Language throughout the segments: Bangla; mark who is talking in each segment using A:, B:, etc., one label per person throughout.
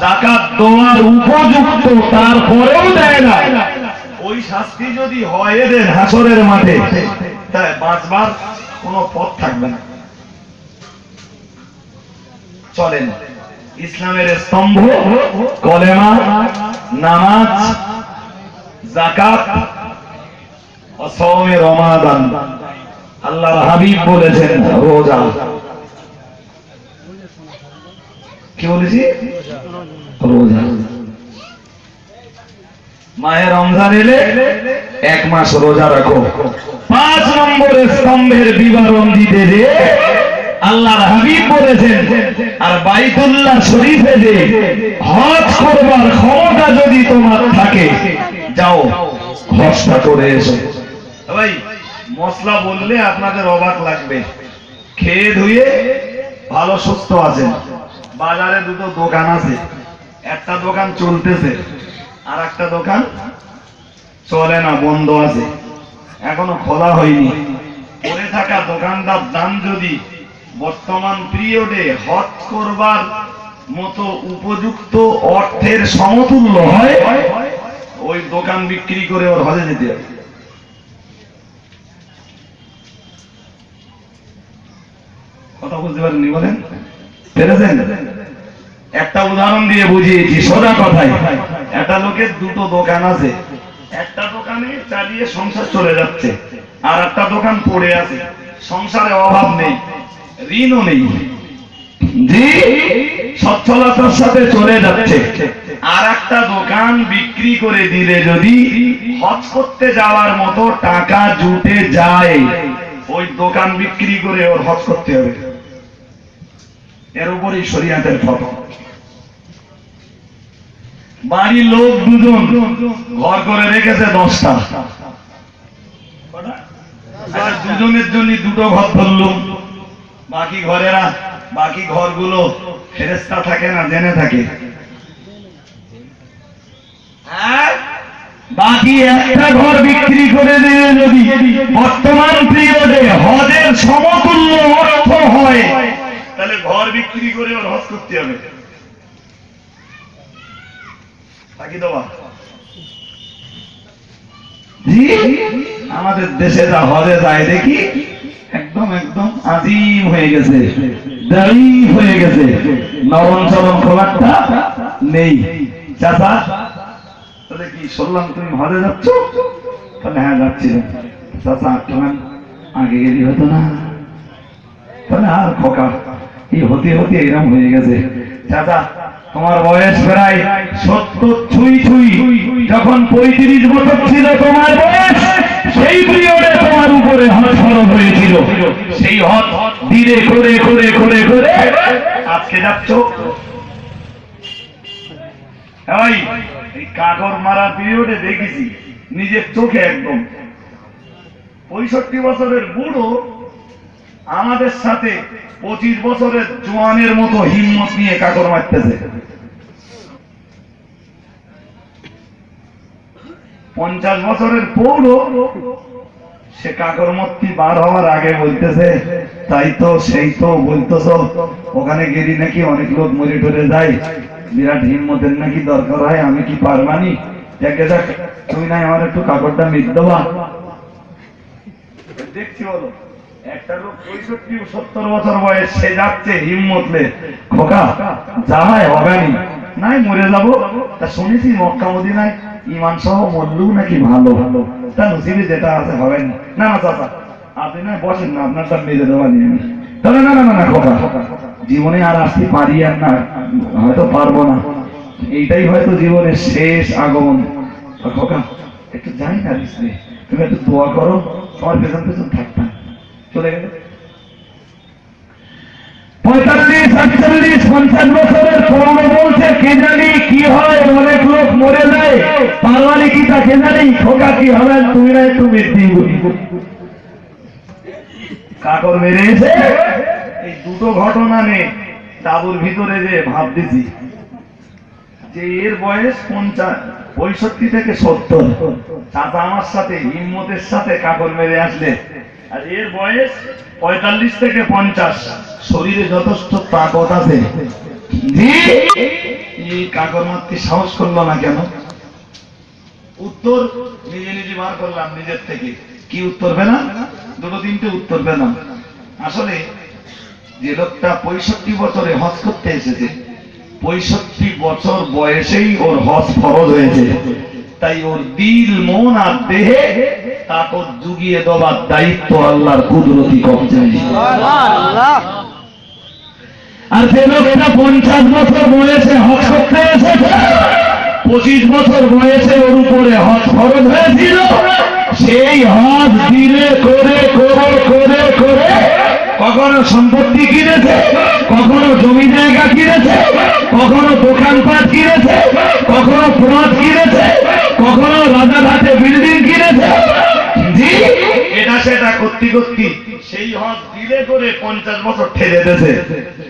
A: যাকাত দেওয়ার উপযুক্ত তারপরেও দেয় না, ওই শাস্তি যদি হয় এদের হাসরের মাঠে, তাই বাঁচবার কোনো পথ থাকবে না। চলেন, ইসলামের স্তম্ভ কলেমা, নামাজ, যাকাত, সাওমে রমাদান। আল্লাহর হাবিব বলেছেন রোজা। কি বলেছি? রোজা। মাহে রমজান এলে 1 মাস রোজা রাখো। 5 নম্বরের স্তম্ভের বিবরণ দিতে যে আল্লাহর হাবিব বলেছেন, আর বাইতুল্লাহ শরীফে যে হজ করবার ক্ষমতা যদি তোমার থাকে, যাও হজটা করে এসো। ভাই, মশলা বললে আপনাদের অবাক লাগবে। খেয়ে ধুয়ে ভালো সুস্থ আছেন, বাজারে দুটো দোকান আছে, একটা দোকান চলতেছে আর একটা দোকান চলে না, বন্ধ আছে, এখনো খোলা হয়নি। পড়ে থাকা দোকানটার দাম যদি বর্তমান পিরিয়ডে হজ করবার মতো উপযুক্ত অর্থের সমতুল্য হয়, ওই দোকান বিক্রি করে ওর হজে যেতে হবে। কথা বুঝতে পারেননি? বলেন, পেরেছেন? একটা উদাহরণ দিয়ে বুঝিয়েছি সোজা কথায়। একটা লোকের দুটো দোকান আছে, একটা দোকানে চালিয়ে সংসার চলে যাচ্ছে, আর একটা দোকান পড়ে আছে, সংসারে অভাব নেই, ঋণও নেই, জি সচ্ছলতার সাথে চলে যাচ্ছে। আর একটা দোকান বিক্রি করে দিলে যদি হজ করতে যাওয়ার মতো টাকা জুটে যায়, ওই দোকান বিক্রি করে ওর হজ করতে হবে। এর উপরই শরীয়তের ফতোয়া। বাড়ির লোক দুজন, ঘর করে রেখেছে 10টা, দুজনের জন্য দুটো ঘর ধরলো, বাকি ঘরগুলো ফেরেশতা থাকে না, জেনে থাকে। বাকি একটা ঘর বিক্রি করে দিয়ে যদি বর্তমান পিরিয়ডে হজের সমতুল্য অর্থ হয়, তাহলে ঘর বিক্রি করে ওর হজ করতে হবে। বাকি দেওয়া আমাদের দেশে যা হজে যায় দেখি, একদম আজিম হয়ে গেছে, দাঁড়ি হয়ে গেছে, নরম চরম খুব একটা নেই। চাচা, তাহলে কি শুনলাম তুমি হজে যাচ্ছ? তাহলে হ্যাঁ যাচ্ছি। চাচা, তোমার আগে গেলি হতো না? তাহলে আর খোকা, এই হতে হতে এরকম হয়ে গেছে। চাচা, তোমার বয়স প্রায় 70 ছুঁই, যখন 35 বছর ছিল তোমার বয়স, সেই পিরিয়ডে তোমার উপরে হজ ফরজ হয়েছিল। সেই হজ ধীরে করে করে করে করে আজকে যাচ্ছ। এই কাকর মারা পিরিয়ডে দেখেছি নিজের চোখে, একদম 65 বছরের বুড়ো আমাদের সাথে 25 বছরের জোয়ানের মতো হিম্মত নিয়ে কাকর মারতেছে। 50 বছরের পৌর সে কাকর মূর্তি বার হওয়ার আগে বলতেছে, তাই তো সেই তো বলতেছ, ওখানে গেলি নাকি অনেক লোক মরে টরে যায়, বিরাট হিম্মতের নাকি দরকার হয়, আমি কি পারবানি? যাকে যাক, তুমি নাই আমার একটু কাকরটা মিট দেবা। দেখছি বলো, একটা লোক 65-70 বছর বয়স, সে যাচ্ছে হিম্মতলে, খোকা যা হয় হবেনি, নাই মরে যাবো। তা শুনেছি মক্কা মদিনায় ইমান সহ মরলেও নাকি ভালো, তা নসিবে যেটা আছে হবে না। না না চাচা, আপনি না বসেন না, আপনারটা মেজে দেওয়া নিয়ে। তাহলে না না না না খোকা, জীবনে আর আসতে পারি আর না, হয়তো পারবো না, এইটাই হয়তো জীবনের শেষ আগমন। খোকা একটু যাই না, তুমি একটু দোয়া করো, তোমার পেছন পেছন থাকতাম। চলে গেল 45-48-50 বছরের পুরনো বলছে, কে জানি কি হয়, অনেক লোক মরে যায়, পারওয়ানি কি তা কে জানি, খোকা কি হবে, তুমি না একটু মৃত্যু কাকর মেরেছে। এই দুটো ঘটনা নেই তাবুর ভিতরে যে ভাব দিছি, যে এর বয়স 65 থেকে 70, চাচা আমার সাথে হিম্মতের সাথে কাকর মেরে আসলে, আর এর বয়স 45 থেকে 50, শরীরে যথেষ্ট তাকত আছে, জি এই কাকর মারতে সাহস করলো না কেন? উত্তর নিজে নিজে বার করলাম নিজের থেকে। কি উত্তর পেলাম? দুটো তিনটে উত্তর পেলাম। আসলে যে লোকটা 65 বছরে হজ করতে এসেছে, 65 বছর বয়সেই ওর হজ ফরজ হয়েছে, তাই ওর দিল মন আর দেহে তাকত জুগিয়ে দেওয়ার দায়িত্ব আল্লাহর কুদরতি কবজায়। আর যে লোকটা 50 বছর বয়সে হজ করতে এসেছে, 25 বছর বয়সে ওর উপরে হজ ফরজ হয়েছিল, সেই হজ দিলে করে করে করে করে কখনো সম্পত্তি কিনেছে, কখনো জমি জায়গা কিনেছে, কখনো দোকানপাট কিনেছে, কখনো প্লট কিনেছে, কখনো রাজাঘাটে বিল্ডিং কিনেছে। জি এটা সেটা করতে করতে সেই হজ দিলে করে 50 বছর ঠেলে দিয়েছে।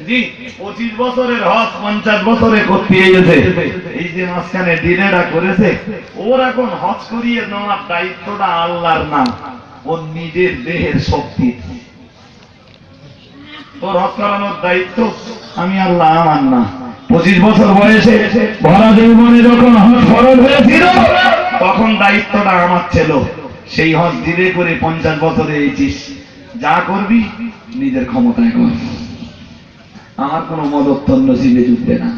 A: জি 25 বছরের হজ 50 বছরে করতে গেছে। এই যে মাঝখানে ডিলেটা করেছে, ওর এখন হজ করিয়ে নেওয়ার দায়িত্বটা আল্লাহর না, ওর নিজের দেহের শক্তি। তোর হজ করানোর দায়িত্ব আমি আল্লাহ, আমার না। 25 বছর বয়সে ভরা যৌবনে যখন হজ ফরজ হয়েছিল, তখন দায়িত্বটা আমার ছিল। সেই হজ দিলে করে 50 বছরে এইছিস, যা করবি নিজের ক্ষমতায় কর, আমার কোন মদত নসিবে জুটবে না।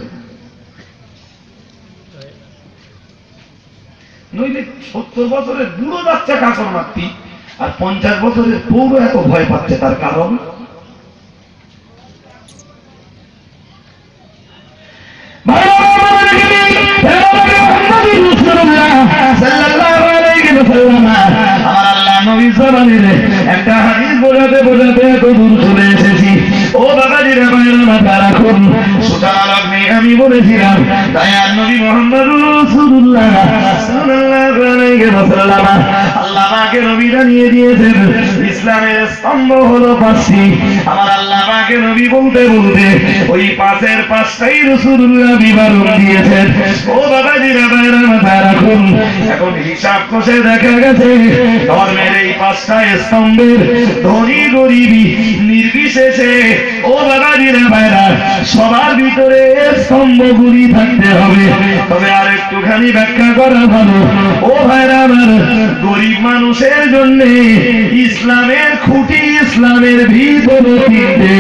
A: নইলে 70 বছরের বুড়ো বাচ্চা কাকর মারতি, আর 50 বছরের পৌর এত ভয় পাচ্ছে, তার কারণ একটা হাদিস বোঝাতে বোঝাতে এত দূর চলে এসেছি। ও বাবাজিরা ভাইয়েরা মাথা রাখুন, সুতরাং আমি বলেছিলাম তাই নবী মুহাম্মদ রাসূলুল্লাহ সাল্লাল্লাহু আলাইহি ওয়াসাল্লাম আল্লাহ পাকের নবী জানিয়ে দিয়েছেন ইসলামের স্তম্ভ হলো 5টি। আমার আল্লাহ পাকের নবী বলতে বলতে ওই 5-এর 5টাই রাসূলুল্লাহ বিবরণ দিয়েছেন। ও বাবাজিরা ভাইয়েরা মাথা রাখুন, এখন হিসাব কষে দেখা গেছে ধর্মের এই 5টা স্তম্ভের ধনী গরিবী নির্বিশেষে, ও বাবাজিরা ভাইরা, সবার ভিতরে স্তম্ভগুলি থাকতে হবে। তবে আর একটুখানি ব্যাখ্যা করা ভালো। ও ভাইরা আমার, গরিব মানুষের জন্য ইসলামের খুঁটি, ইসলামের ভিত হলো 3টে,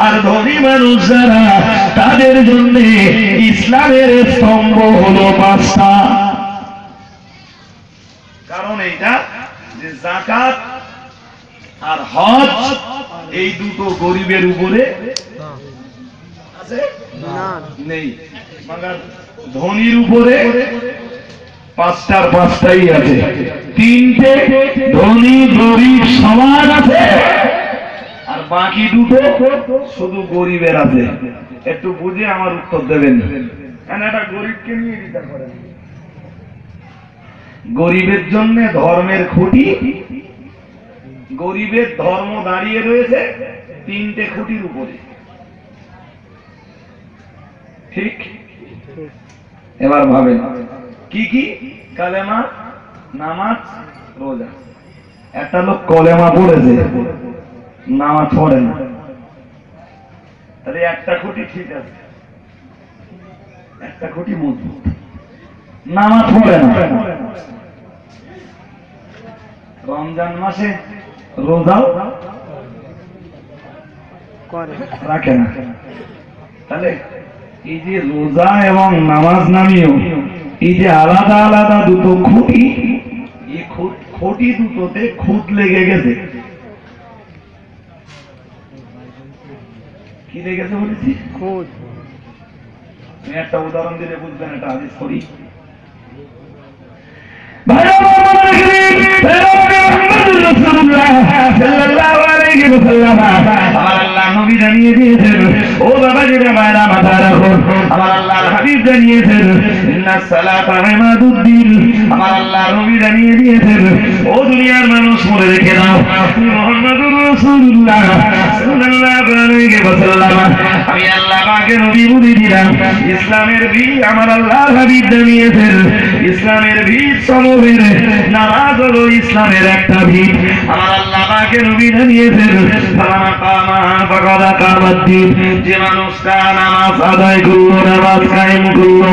A: আর ধনী মানুষ যারা, তাদের জন্য ইসলামের স্তম্ভ হলো 5টা। কারণ এইটা যে যাকাত আর হজ, এই দুটো গরিবের উপরে আছে নেই, মगर ধনীর উপরে 5টার 5টাই আছে। 3টে ধনী গরিব সমান আছে, আর বাকি দুটো শুধু গরিবের আছে। একটু বুঝে আমার উত্তর দেবেন, কেন এটা গরিবকে নিয়ে বিচার করেন। গরিবের জন্য ধর্মের খুঁটি, গরিবের ধর্ম দাঁড়িয়ে রয়েছে 3টে খুঁটির উপরে, ঠিক? এবার ভাবেন কি কি? কালেমা, নামাজ, রোজা। একটা লোক কলেমা পড়েছে, নামাজ পড়ে না, তাহলে একটা খুঁটি ঠিক আছে, একটা খুঁটি মজবুত, নামাজ পড়ে না। রমজান মাসে রোজাও রাখে না, তাহলে এই যে রোজা এবং নামাজ নামিয়েও এই যে আলাদা আলাদা দুটো খুঁটি, এই খুঁটি দুটোতে খুঁত লেগে গেছে। কি লেগেছে বলেছি? খুঁত। একটা উদাহরণ দিলে বুঝবেন, এটা হাদিস করি। নবী জানিয়ে দিয়েছেন, ও বাবাজিরা ভাইরা মাথা রাখুন, আমার আল্লাহর হাবিব জানিয়েছেন ইন্নাস সালাতা ইমাদুদ্দিন। আমার আল্লাহর নবী জানিয়ে দিয়েছেন, ও দুনিয়ার মানুষ মনে রেখে নাও, মুহাম্মদুর রাসূলুল্লাহ সাল্লাল্লাহু আলাইহি ওয়াসাল্লাম আমি আল্লাহ পাকের নবী বলে দিলাম ইসলামের ভিত আমার আল্লাহর হাবিব জানিয়েছেন ইসলামের ভিত সমবের নামাজ হলো ইসলামের একটা ভিত আমার আল্লাহ পাকের নবী জানিয়েছেন সালামা কামা ফাকাদা কামাদ্দিন যে মানুষটা নামাজ আদায় করলো নামাজ কায়েম করলো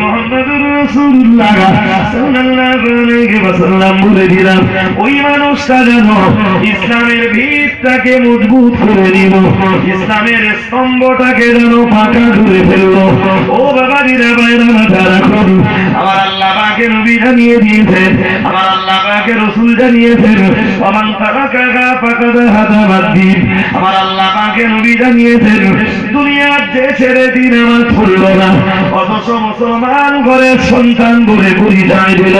A: মুহাম্মদুর রাসূলুল্লাহ সাল্লাল্লাহু আলাইহি ওয়াসাল্লাম বলে দিলাম ওই মানুষটা যেন ইসলামের ভিতটাকে মজবুত করে নিল ইসলামের স্তম্ভটাকে যেন পাকা করে ফেললো ও বাবাজিরা ভাইরা যারা করু আমার আল্লাহ পাকের নবী জানিয়ে দিয়েছেন আমার আল্লাহ পাকের রাসূল জানিয়েছেন ওমান তারাকা ফাকাদ হাদাবাদ্দিন আমার আল্লাহ পাকের নবী জানিয়েছেন দুনিয়ার যে ছেড়ে দিন নামাজ পড়লো না অথচ মুসলমান ঘরের সন্তান বলে পরিচয় দিল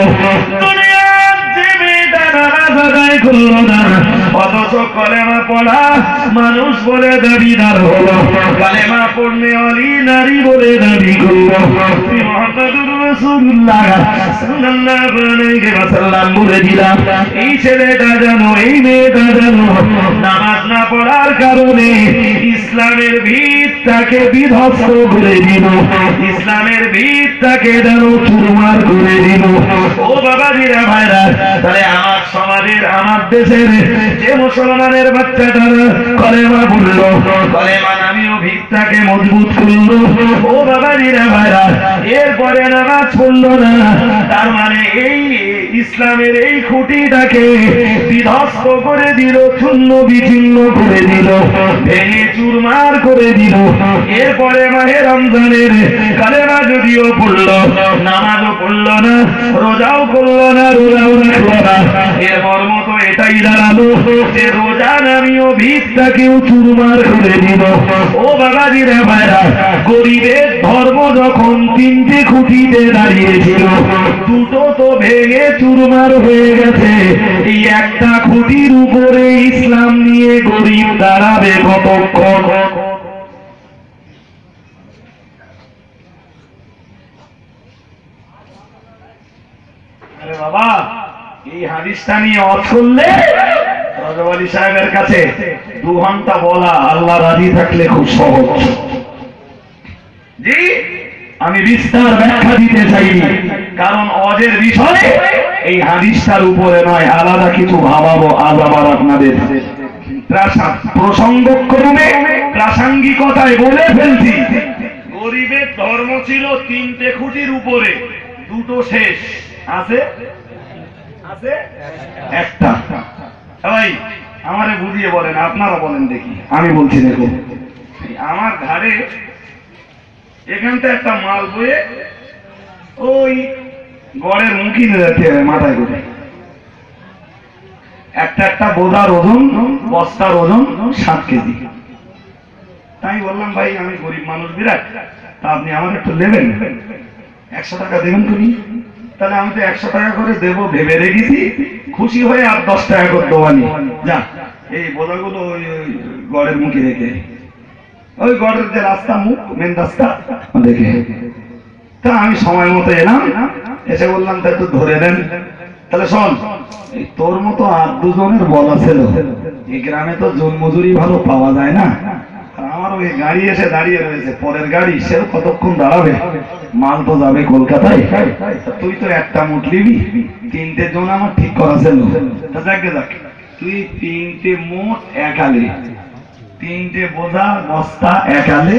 A: দুনিয়ার যে মেয়েটা নামাজ আদায় করলো না অথচ কলেমা পড়া মানুষ বলে দাবিদার হলো কলেমা পড়লে অলি নারী বলে দাবি করলো মুহাম্মদুর রাসূলুল্লাহ সাল্লাল্লাহু আলাইহি ওয়াসাল্লাম বলে দিলাম এই ছেলেটা জানো এই মেয়েটা জানো নামাজ না পড়ার কারণে ইসলামের ভিতটাকে বিধ্বস্ত করে দিল ইসলামের ভিতটাকে যেন চুরমার করে দিল ও বাবাজিরা ভাইরা তাহলে আমার সমাজের আমার দেশের যে মুসলমানের বাচ্চাটারা কলেমা পড়ল কলেমা নামীয় ভিতটাকে মজবুত করলো ও বাবাজিরা ভাইরা এরপরে নামাজ পড়লো না তার মানে এই ইসলামের এই খুঁটিটাকে বিধ্বস্ত করে দিল চূর্ণ বিচ্ছিন্ন করে দিল ভেঙে চুরমার করে দিল এরপরে মাহে রমজানের কালেমা যদিও পড়ল নামাজও পড়ল না রোজাও করল না রোজাও রাখল না এর মর্ম তো এটাই দাঁড়ালো যে রোজা নামীয় ভিতটাকেও চুরমার করে দিল ও বাবাজিরা ভাইরা গরিবের ধর্ম যখন তিনটে খুঁটিতে দাঁড়িয়েছিল দুটো তো ভেঙে চুরমার হয়ে গেছে এই একটা খুঁটির উপরে ইসলাম নিয়ে গরিব দাঁড়াবে কতক্ষণ আরে বাবা এই হাদিসটা নিয়ে অর্থ করলে রজব আলী সাহেবের কাছে 2 ঘন্টা বলা আল্লাহ রাজি থাকলে খুব সহজ জি আমি বিস্তার ব্যাখ্যা দিতে চাইনি কারণ অজের বিষয়ে এই হাদিসটার উপরে নয় আলাদা কিছু ভাবাবো আজ আবার আপনাদের প্রসঙ্গক্রমে প্রাসঙ্গিকতায় বলে ফেলছি গরিবের ধর্ম ছিল 3টে খুঁটির উপরে দুটো শেষ আছে আছে একটা সবাই আমারে বুঝিয়ে বলেন আপনারা বলেন দেখি আমি বলছি দেখুন আমার ঘাড়ে এখানটা একটা মাল বয়ে ওই গড়ের মুখি যাচ্ছে মাথায় করে একটা বোঝার ওজন বস্তার ওজন 7 কেজি তাই বললাম ভাই আমি গরিব মানুষ বিরাট তা আপনি আমার একটু দেবেন 100 টাকা দেবেন তুমি তাহলে আমি তো 100 টাকা করে দেবো ভেবে রেখেছি খুশি হয়ে আর 10 টাকা করে দেওয়ানি যা এই বোঝাগুলো ওই গড়ের মুখে রেখে ওই গড়ের যে রাস্তা মুখ মেন রাস্তা দেখে তা আমি সময় মতো এলাম এসে বললাম তা একটু ধরে দেন তাহলে শোন তোর মতো আর 2 জনের বলা ছিল এই গ্রামে তো জন মজুরি ভালো পাওয়া যায় না আর আমার ওই গাড়ি এসে দাঁড়িয়ে রয়েছে পরের গাড়ি সেও কতক্ষণ দাঁড়াবে মাল তো যাবে কলকাতায় তুই তো একটা মুঠ নিবি 3টে জন আমার ঠিক করা ছিল যাকে যাক তুই 3টে মোট একালে 3টে বোঝা বস্তা একালে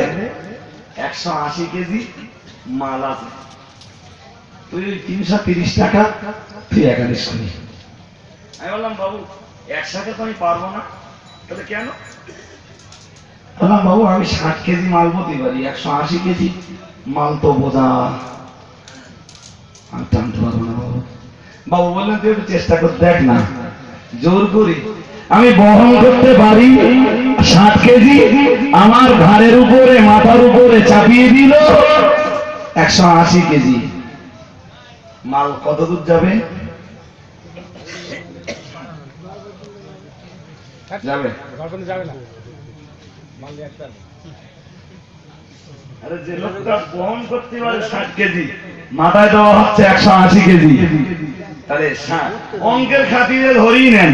A: 180 কেজি মাল আছে তুই 330 টাকা তুই একালে শুনি আমি বললাম বাবু একসাথে তো আমি পারবো না তাহলে কেন বললাম বাবু আমি 60 কেজি মাল বলতে পারি 180 কেজি মাল তো বোঝা আমি টানতে পারবো না বাবু বাবু বললেন তুই একটু চেষ্টা করে দেখ না জোর করি আমি বহন করতে পারি 60 কেজি আমার ঘাড়ের উপরে মাথার উপরে চাপিয়ে দিল 180 কেজি মাল কত দূর যাবে যাবে না আরে যে লোকটা বহন করতে পারে 60 কেজি, মাথায় দেওয়া হচ্ছে 180 কেজি, তাহলে অঙ্কের খাতিরে ধরেই নেন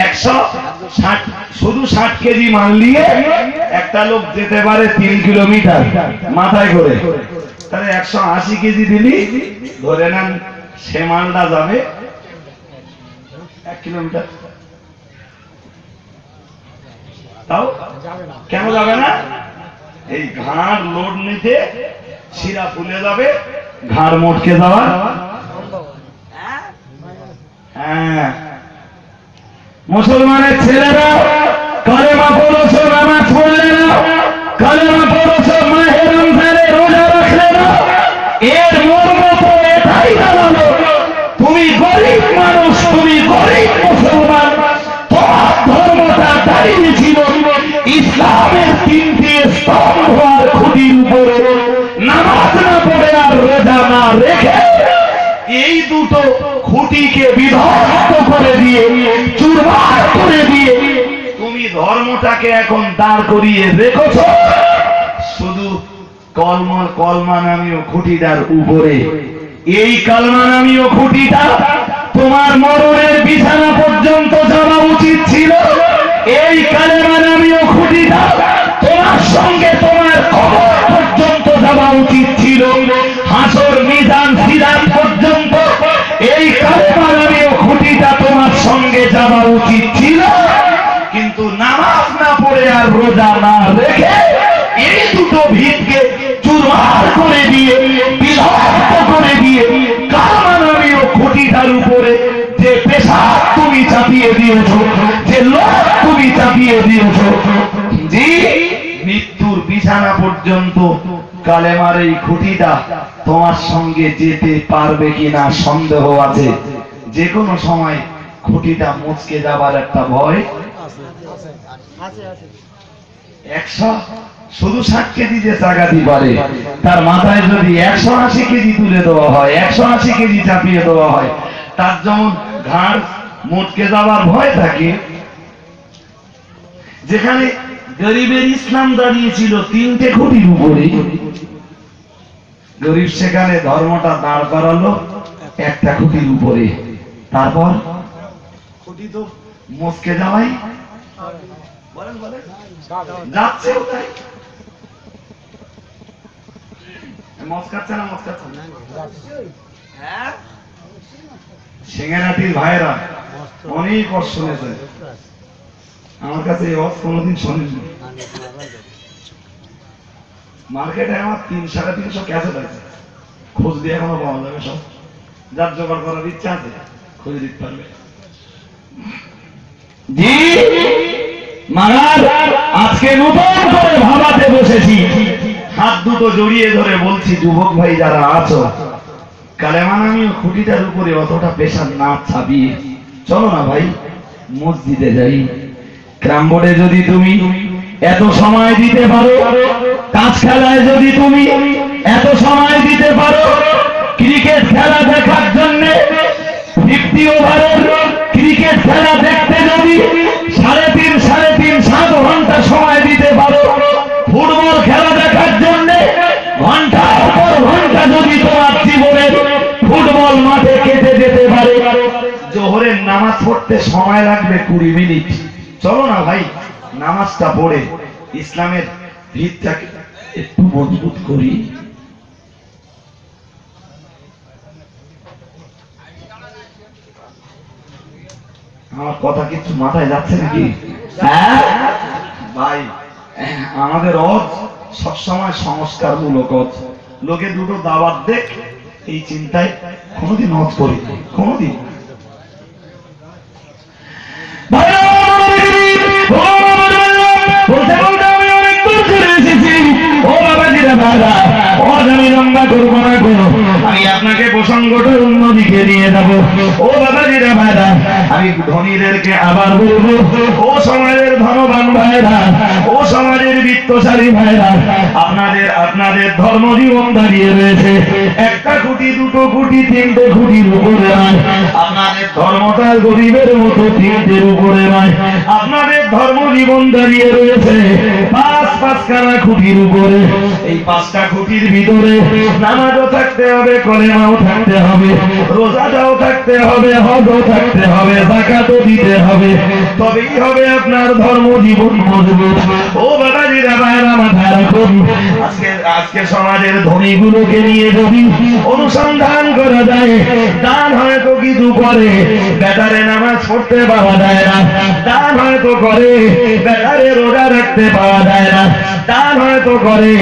A: 160, শুধু 60 কেজি মাল নিয়ে একটা লোক যেতে পারে 3 কিলোমিটার মাথায় করে, তাহলে 180 কেজি দিলি ধরে নেন সে মালটা যাবে 1 কিলোমিটার। তাও কেন যাবে না? এই ঘাড় লোড নিতে শিরা ফুলে যাবে, ঘাড় মটকে যাওয়া। হ্যাঁ, মুসলমানের ছেলেরা কালেমা পড়েছো, নামাজ পড়লে না, কালেমা পড়েছো, মাহে রমজানে রোজা রাখলে না, এর মর্ম তো এটাই দাঁড়ালো তুমি গরিব মানুষ, তুমি গরিব মুসলমান, তোমার ধর্মটা দাঁড়িয়েছিল ইসলামের 3টে স্তম্ভ আর খুঁটির উপরে, নামাজ না পড়ে আর রোজা না রেখে এই দুটো খুঁটিকে বিধ্বস্ত করে দিয়ে, চুরমার করে দিয়ে তুমি ধর্মটাকে এখন দাঁড় করিয়ে রেখেছ শুধু কলমা নামীয় খুঁটিটার উপরে। এই কালমা নামীয় খুঁটিটা তোমার মরণের বিছানা পর্যন্ত যাওয়া উচিত ছিল। এই কালেমা নামীয় খুঁটিটা তোমার সঙ্গে তোমার কবর পর্যন্ত যাওয়া উচিত ছিল, হাসর মিজান সিরাত পর্যন্ত এই কালেমা নামীয় খুঁটিটা তোমার সঙ্গে যাওয়া উচিত ছিল। কিন্তু নামাজ না পড়ে আর রোজা না রেখে এই দুটো ভিতকে চুরমার করে দিয়ে, বিধ্বস্ত করে দিয়ে কালেমা নামীয় খুঁটিটার উপরে যে পেশাব তুমি চাপিয়ে দিয়েছ, যে লোক তুমি চাপিয়ে দিয়েছ, জি মৃত্যুর বিছানা পর্যন্ত কালেমার এই খুঁটিটা তোমার সঙ্গে যেতে পারবে কিনা সন্দেহ আছে। যে কোনো সময় খুঁটিটা মুচকে যাবার একটা ভয়। 100 শুধু 60 কেজি যে চাগাতে পারে, তার মাথায় যদি 180 কেজি তুলে দেওয়া হয়, 180 কেজি চাপিয়ে দেওয়া হয়, তার যেমন ঘাড় মুটকে যাওয়ার ভয় থাকে। যেখানে গরিবের ইসলাম দাঁড়িয়েছিল 3টে খুঁটির উপরে, গরিব সেখানে ধর্মটা দাঁড় করালো একটা খুঁটির উপরে, তারপর খুঁটি তো মুচকে যাওয়াই যাচ্ছে। সিঙ্গারাটির ভাইরা অনেক কষ্ট শুনেছে, আমার কাছে কোনদিন শোনেনি। মার্কেটে আমার 300-350 ক্যাসেট আছে, খোঁজ দিয়ে এখনো পাওয়া যাবে সব। যার জোগাড় করার ইচ্ছা আছে খুঁজে দিতে পারবে। জি মহারাজ, আজকে নতুন করে ভাবাতে বসেছি, হাত দুটো জড়িয়ে ধরে বলছি যুবক ভাই যারা আছো, কালেমা নামীয় খুঁটিটার উপরে অতটা পেশার না ছাপিয়ে চলো না ভাই মসজিদে যাই। ক্রাম বোর্ডে যদি তুমি এত সময় দিতে পারো, তাস খেলায় যদি তুমি এত সময় দিতে পারো, ক্রিকেট খেলা দেখার জন্য 50 ওভারের ক্রিকেট খেলা দেখতে যদি 3.5-7 ঘন্টা সময় দিতে পারো, ফুটবল খেলা দেখার জন্য ঘন্টার পর ঘন্টা যদি তোমার জীবনে ফুটবল মাঠে কেটে যেতে পারে, জোহরের নামাজ পড়তে সময় লাগবে 20 মিনিট, চলো না ভাই নামাজটা পড়ে ইসলামের ভিতটাকে একটু মজবুত করি। আমার কথা কিছু মাথায় যাচ্ছে নাকি? হ্যাঁ ভাই, আমাদের অজ সবসময় সংস্কারমূলক অজ, লোকে দুটো দাওয়াত দেখ এই চিন্তায় কোনোদিন অজ করি কোনোদিন। আমি আপনাকে প্রসঙ্গটা অন্যদিকে নিয়ে নিয়ে যাব। ও বাবাজিরা ভাইরা, আমি ধনীদেরকে আবার বলবো, ও সমাজের ধনবান ভাইরা, ও সমাজের বিত্তশালী ভাইরা, আপনাদের ধর্ম জীবন দাঁড়িয়ে রয়েছে একটা খুঁটি, দুটো খুঁটি, তিনটে খুঁটির উপরে নয়। আপনাদের ধর্মটা গরিবের মতো তিনটের উপরে নয়। আপনাদের ধর্ম জীবন দাঁড়িয়ে রয়েছে পাঁচখানা খুঁটির উপরে। এই 5টা খুঁটির ভিতরে নামাজও থাকতে হবে, কলেমাও থাকতে হবে, রোজাটাও থাকতে হবে, হজও থাকতে হবে, যাকাতও দিতে হবে, তবেই হবে আপনার ধর্ম জীবন মজবুত। ও বাবাজিরা ভাইরা, মাথায় রাখুন, আজকে সমাজের ধনীগুলোকে নিয়ে যদি অনুসন্ধান করা যায়, দান হয়তো কিছু করে, বেটারে নামাজ পড়তে পাওয়া যায় না, দান হয়তো করে, বেটারে রোজা রাখতে পাওয়া যায় না, দান হয়তো করে,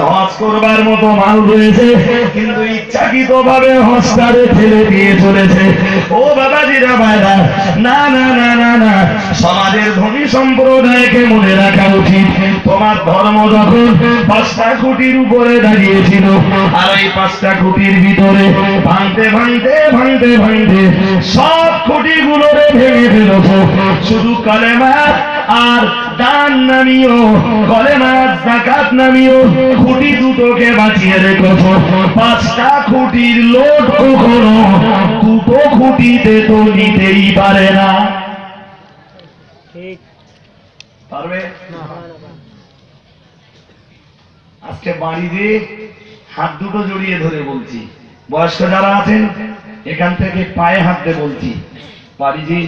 A: হজ করবার মতো মাল রয়েছে, কিন্তু ইচ্ছাকৃত ভাবে হজটারে ঠেলে দিয়ে চলেছে। ও বাবাজিরা ভাইরা, না না না না না, সমাজের ধনী সম্প্রদায়কে মনে রাখা উচিত, তোমার ধর্ম যখন 5টা খুঁটির উপরে দাঁড়িয়েছিল, আর এই 5টা খুঁটির ভিতরে ভাঙতে ভাঙতে ভাঙতে ভাঙতে সব খুঁটিগুলোরে ভেঙে ফেলেছ। শুধু কালেমা আর দান নামিও, কলেমা যাকাত নামিও খুঁটি দুটোকে বাঁচিয়ে রেখেছ। 5টা খুঁটির লোড কখনো 2টো খুঁটিতে তো নিতেই পারে না। পারবে? আজকে বাড়িতে হাত দুটো জড়িয়ে ধরে বলছি, বয়স্ক যারা আছেন এখান থেকে পায়ে হাত দিয়ে বলছি, বাড়িজি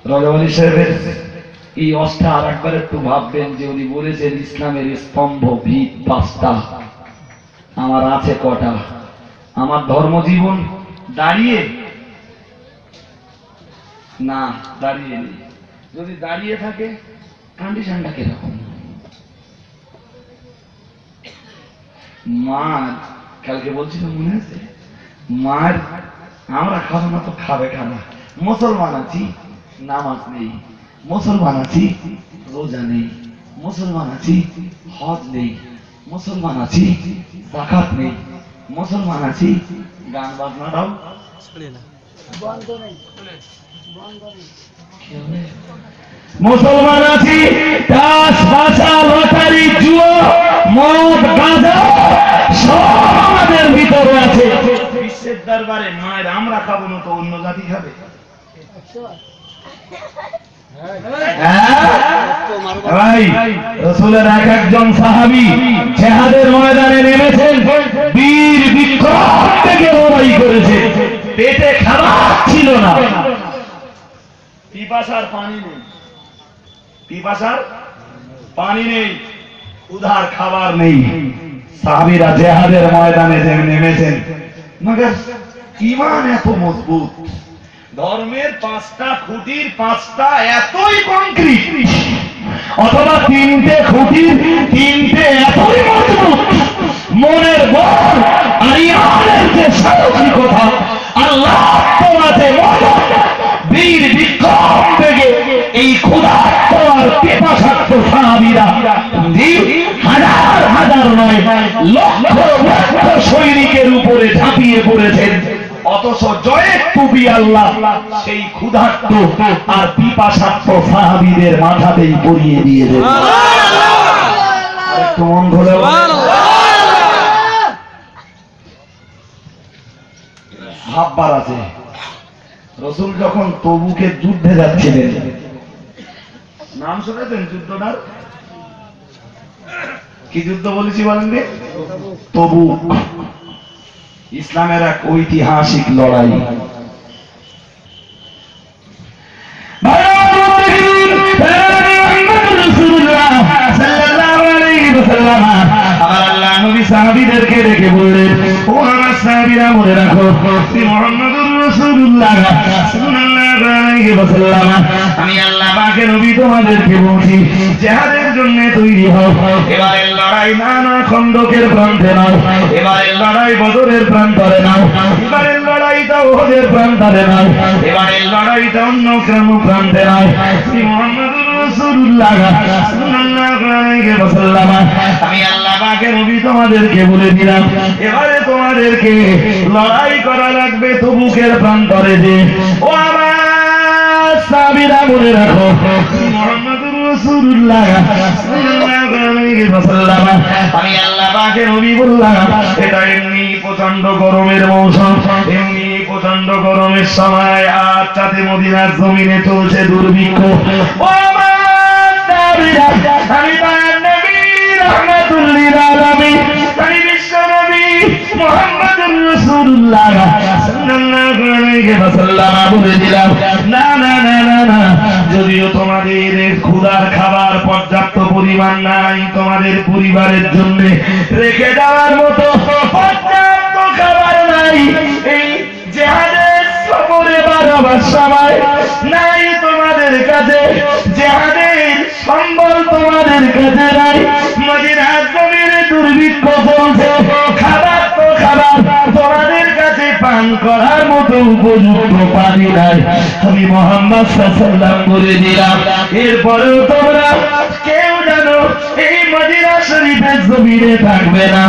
A: রজব সাহেবের এই অষ্টা আর একবার একটু ভাববেন যে উনি বলেছেন ইসলামের স্তম্ভ ভিত 5টা, আমার আছে কটা? আমার ধর্মজীবন দাঁড়িয়ে না, দাঁড়িয়ে নেই। যদি দাঁড়িয়ে থাকে কন্ডিশনটা কিরকম? মার কালকে বলছিল মনে আছে, মার আমরা খাবো না তো খাবে খানা। মুসলমান আছি, নামাজ নেই, মুসলমান আছি, রোজা নেই, মুসলমান আছি, হজ নেই, মুসলমান আছি, যাকাত নেই, মুসলমান আছি, গান বাজনাটাও বন্ধ নেই, মুসলমান আছি, তাস বাসা লটারি জুয়া মদ গাঁজা সমাজের ভিতরে আছে। বিশ্বের দরবারে মায়ের আমরা খাবো না তো অন্য জাতি খাবে? রাসূলের একজন সাহাবী জিহাদের ময়দানে নেমেছেন, বীর বিক্রম থেকে লড়াই করেছে, পেটে খাবার ছিল না, পিপাসার পানি নেই, পিপাসার পানি নেই, উধার খাবার নেই। সাহাবীরা জিহাদের ময়দানে নেমেছেন, মগর ঈমান এত মজবুত, ধর্মের 5টা খুঁটির 5টা এতই কংক্রিট, অথবা 3টে খুঁটির 3টে এতই মজবুত, মনের বল আর ইমানের যে সাহসিকতা, আল্লাহ তোমাতে মদত, বীর বিক্রম থেকে এই ক্ষুধার্ত আর পিপাসার্ত সাহাবীরা হাজার হাজার নয় লক্ষ লক্ষ সৈনিকের উপরে ঝাঁপিয়ে পড়েছেন, অথচ জয়ের টুপি আল্লাহ সেই ক্ষুধার্ত আর পিপাসার্ত সাহাবীদের মাথাতেই পরিয়ে দিয়ে দেন। একটু মন ভরে ভাববার আছে। রাসূল যখন তবুকে যুদ্ধে যাচ্ছিলেন, নাম শুনেছেন যুদ্ধটার? কি যুদ্ধ বলেছি বলেন? তবুক, ইসলামের এক ঐতিহাসিক লড়াই। সাহাবীদেরকে ডেকে বললেন, ও আমার সাহাবীরা মনে রাখো, মুহাম্মদুর রাসূলুল্লাহ সাল্লাল্লাহু আলাইহি ওয়াসাল্লাম, আমি আল্লাহ পাকের নবী তোমাদেরকে বলছি, জিহাদের জন্য তৈরি হও। এবারের লড়াই নানা খন্দকের প্রান্তে নাও, এবারের লড়াই বদরের প্রান্তরে নাও, এবারের লড়াইটা উহুদের প্রান্তরে নাও, এবারের লড়াইটা অন্য কোনো প্রান্তে নাও। মুহাম্মদুর রাসূলুল্লাহ সাল্লাল্লাহু সাল্লাল্লাহু আলাইহি ওয়াসাল্লাম আমি আল্লাহ পাকের নবী তোমাদেরকে বলে দিলাম এবারে তোমাদেরকে লড়াই করা লাগবে তবুকের প্রান্তরে যে ও আমার সাহাবীরা বলে রাখো মুহাম্মদুর রাসূলুল্লাহ সাল্লাল্লাহু আলাইহি ওয়াসাল্লাম আমি আল্লাহ পাকের নবী বললাম এটা এমনি প্রচন্ড গরমের মৌসুম এমনি প্রচন্ড গরমের সময় আর চাঁদে মদিনার জমিনে চলছে দুর্ভিক্ষ ও আমার সাহাবীরা আমি দয়ার নবী রাহমাতুল লিল আলামিন আমি বিশ্ব নবী মুহাম্মদুর রাসূলুল্লাহ সাল্লাল্লাহু আলাইহি ওয়াসাল্লাম বলে দিলাম না না না না না যদিও তোমাদের ক্ষুধার খাবার পর্যাপ্ত পরিমাণ নাই তোমাদের পরিবারের জন্য রেখে যাওয়ার মতো পর্যাপ্ত খাবার নাই এই জিহাদের সফরে বারবার সময় নাই তোমাদের কাছে জিহাদের সম্বল তোমাদের কাছে নাই মদিনার জমিনে দুর্ভিক্ষ চলছে খাবার তো খাবার তোমাদের কাছে পান করার মতো উপযুক্ত পানি নাই আমি মুহাম্মদ সাল্লাল্লাহু আলাইহি বলে দিলাম এরপরেও তোমরা কেউ জানো এই মদিনা শরীফের জমিনে থাকবে না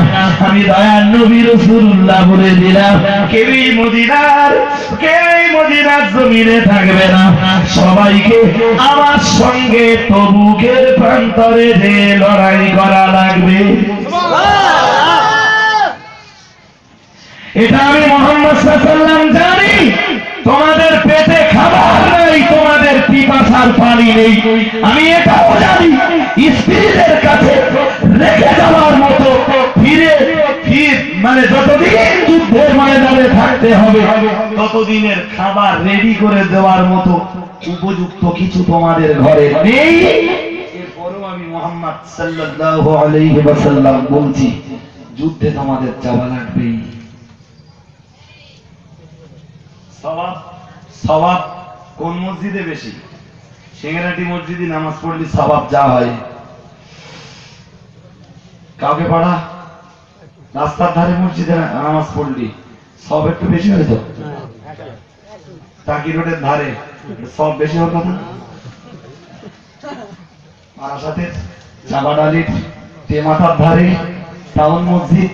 A: আমি দয়ার নবী রাসূলুল্লাহ বলে দিলাম কেউই মদিনার জমিনে থাকবে না সবাইকে আমার সঙ্গে তবুকের প্রান্তরে যে লড়াই করা লাগবে এটা আমি মুহাম্মদ সাল্লাল্লাহু আলাইহি জানি তোমাদের পেটে খাবার নেই তোমাদের পিপাসার পানি নেই আমি এটাও জানি স্ত্রীদের কাছে রেখে যাওয়ার মতো মানে যতদিন যুদ্ধের ময়দানে থাকতে হবে ততদিনের খাবার রেডি করে দেওয়ার মতো উপযুক্ত কিছু তোমাদের ঘরে নেই এরপরও আমি মুহাম্মদ সাল্লাল্লাহু আলাইহি ওয়াসাল্লাম বলছি যুদ্ধে তোমাদের যাওয়া লাগবেই সওয়াব কোন মসজিদে বেশি সিংহাটি মসজিদে নামাজ পড়লে সওয়াব যা হয় কাউকে পড়া রাস্তার ধারে মসজিদে নামাজ পড়লি সব একটু বেশি হয় তো টাকি রোডের ধারে সব বেশি হওয়ার কথা আর সাথে চাবাডালির তেমাথার ধারে টাউন মসজিদ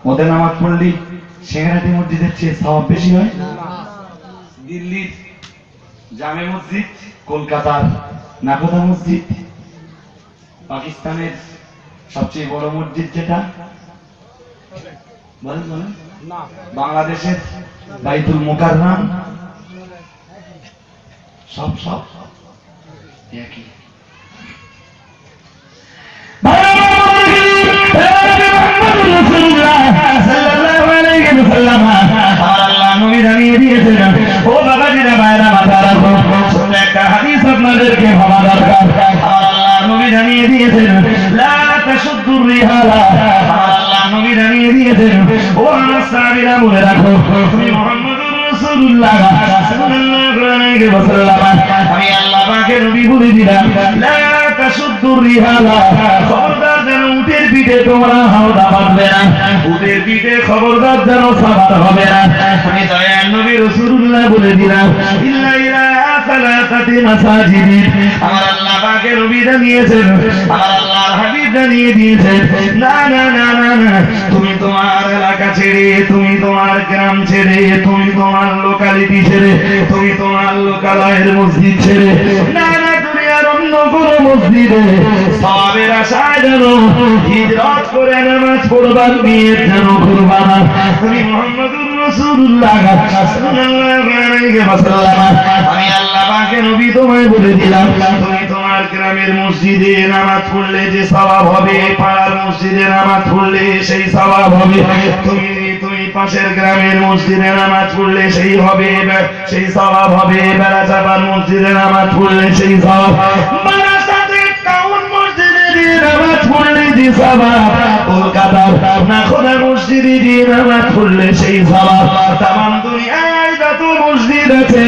A: ওদের নামাজ পড়লি সিংহাটি মসজিদের চেয়ে সওয়াব বেশি হয় দিল্লির জামে মসজিদ কলকাতার নাগোদা মসজিদ পাকিস্তানের সবচেয়ে বড় মসজিদ যেটা বলেন বলেন বাংলাদেশের বাইতুল মুকাররম সব সব একই ও বাবা জিরা ভাইরা মাথা রাখো একটা হাদিস আপনাদেরকে ভাবা দরকার আল্লাহ নবী জানিয়ে দিয়েছেন লা তাশুদ্দুর রিহালা আল্লাহ নবী জানিয়ে দিয়েছেন ও আমার সাহাবীরা মনে রাখো তুমি মুহাম্মদুর রাসূলুল্লাহ সাল্লাল্লাহু আলাইহি ওয়াসাল্লাম আমি আল্লাহ পাকের নবী বলে দিলাম লা তাশুদ্দুর রিহালা খবরদার যেন উটের পিঠে তোমরা হাওদা বাঁধবে না উটের পিঠে খবরদার যেন সাবার হবে না আমি দয়ার নবী রাসূলুল্লাহ বলে দিলাম ইল্লা ইলা সালাতাতি মাসাজিদ আমার আল্লাহ পাকের নবী জানিয়েছেন আমার আল্লাহর হাবিব জানিয়ে দিয়েছেন না না না না না তুমি তোমার এলাকা ছেড়ে তুমি তোমার গ্রাম ছেড়ে তুমি তোমার লোকালিটি ছেড়ে তুমি তোমার লোকালয়ের মসজিদ ছেড়ে না না দুনিয়ার অন্য কোনো মসজিদে সওয়াবের আশায় যেন হিজরত করে নামাজ পড়বার নিয়ে যেন করবা না তুমি মুহাম্মদুর রাসূলুল্লাহ সাল্লাল্লাহু আলাইহি ওয়াসাল্লাম আমি আল্লাহ পাকের নবী তোমায় বলে দিলাম তুমি তোমার গ্রামের মসজিদে নামাজ পড়লে যে সওয়াব হবে পাড়ার মসজিদে নামাজ পড়লে সেই সওয়াব হবে তুমি পাশের গ্রামের মসজিদে নামাজ পড়লে সেই হবে সেই সওয়াব হবে বেড়াচাপার মসজিদে নামাজ পড়লে সেই সওয়াব বারাসাতে টাউন মসজিদে নামাজ পড়লে যে সওয়াব কলকাতার নাখোদা মসজিদে নামাজ পড়লে সেই সওয়াব তামাম দুনিয়ায় যত মসজিদ আছে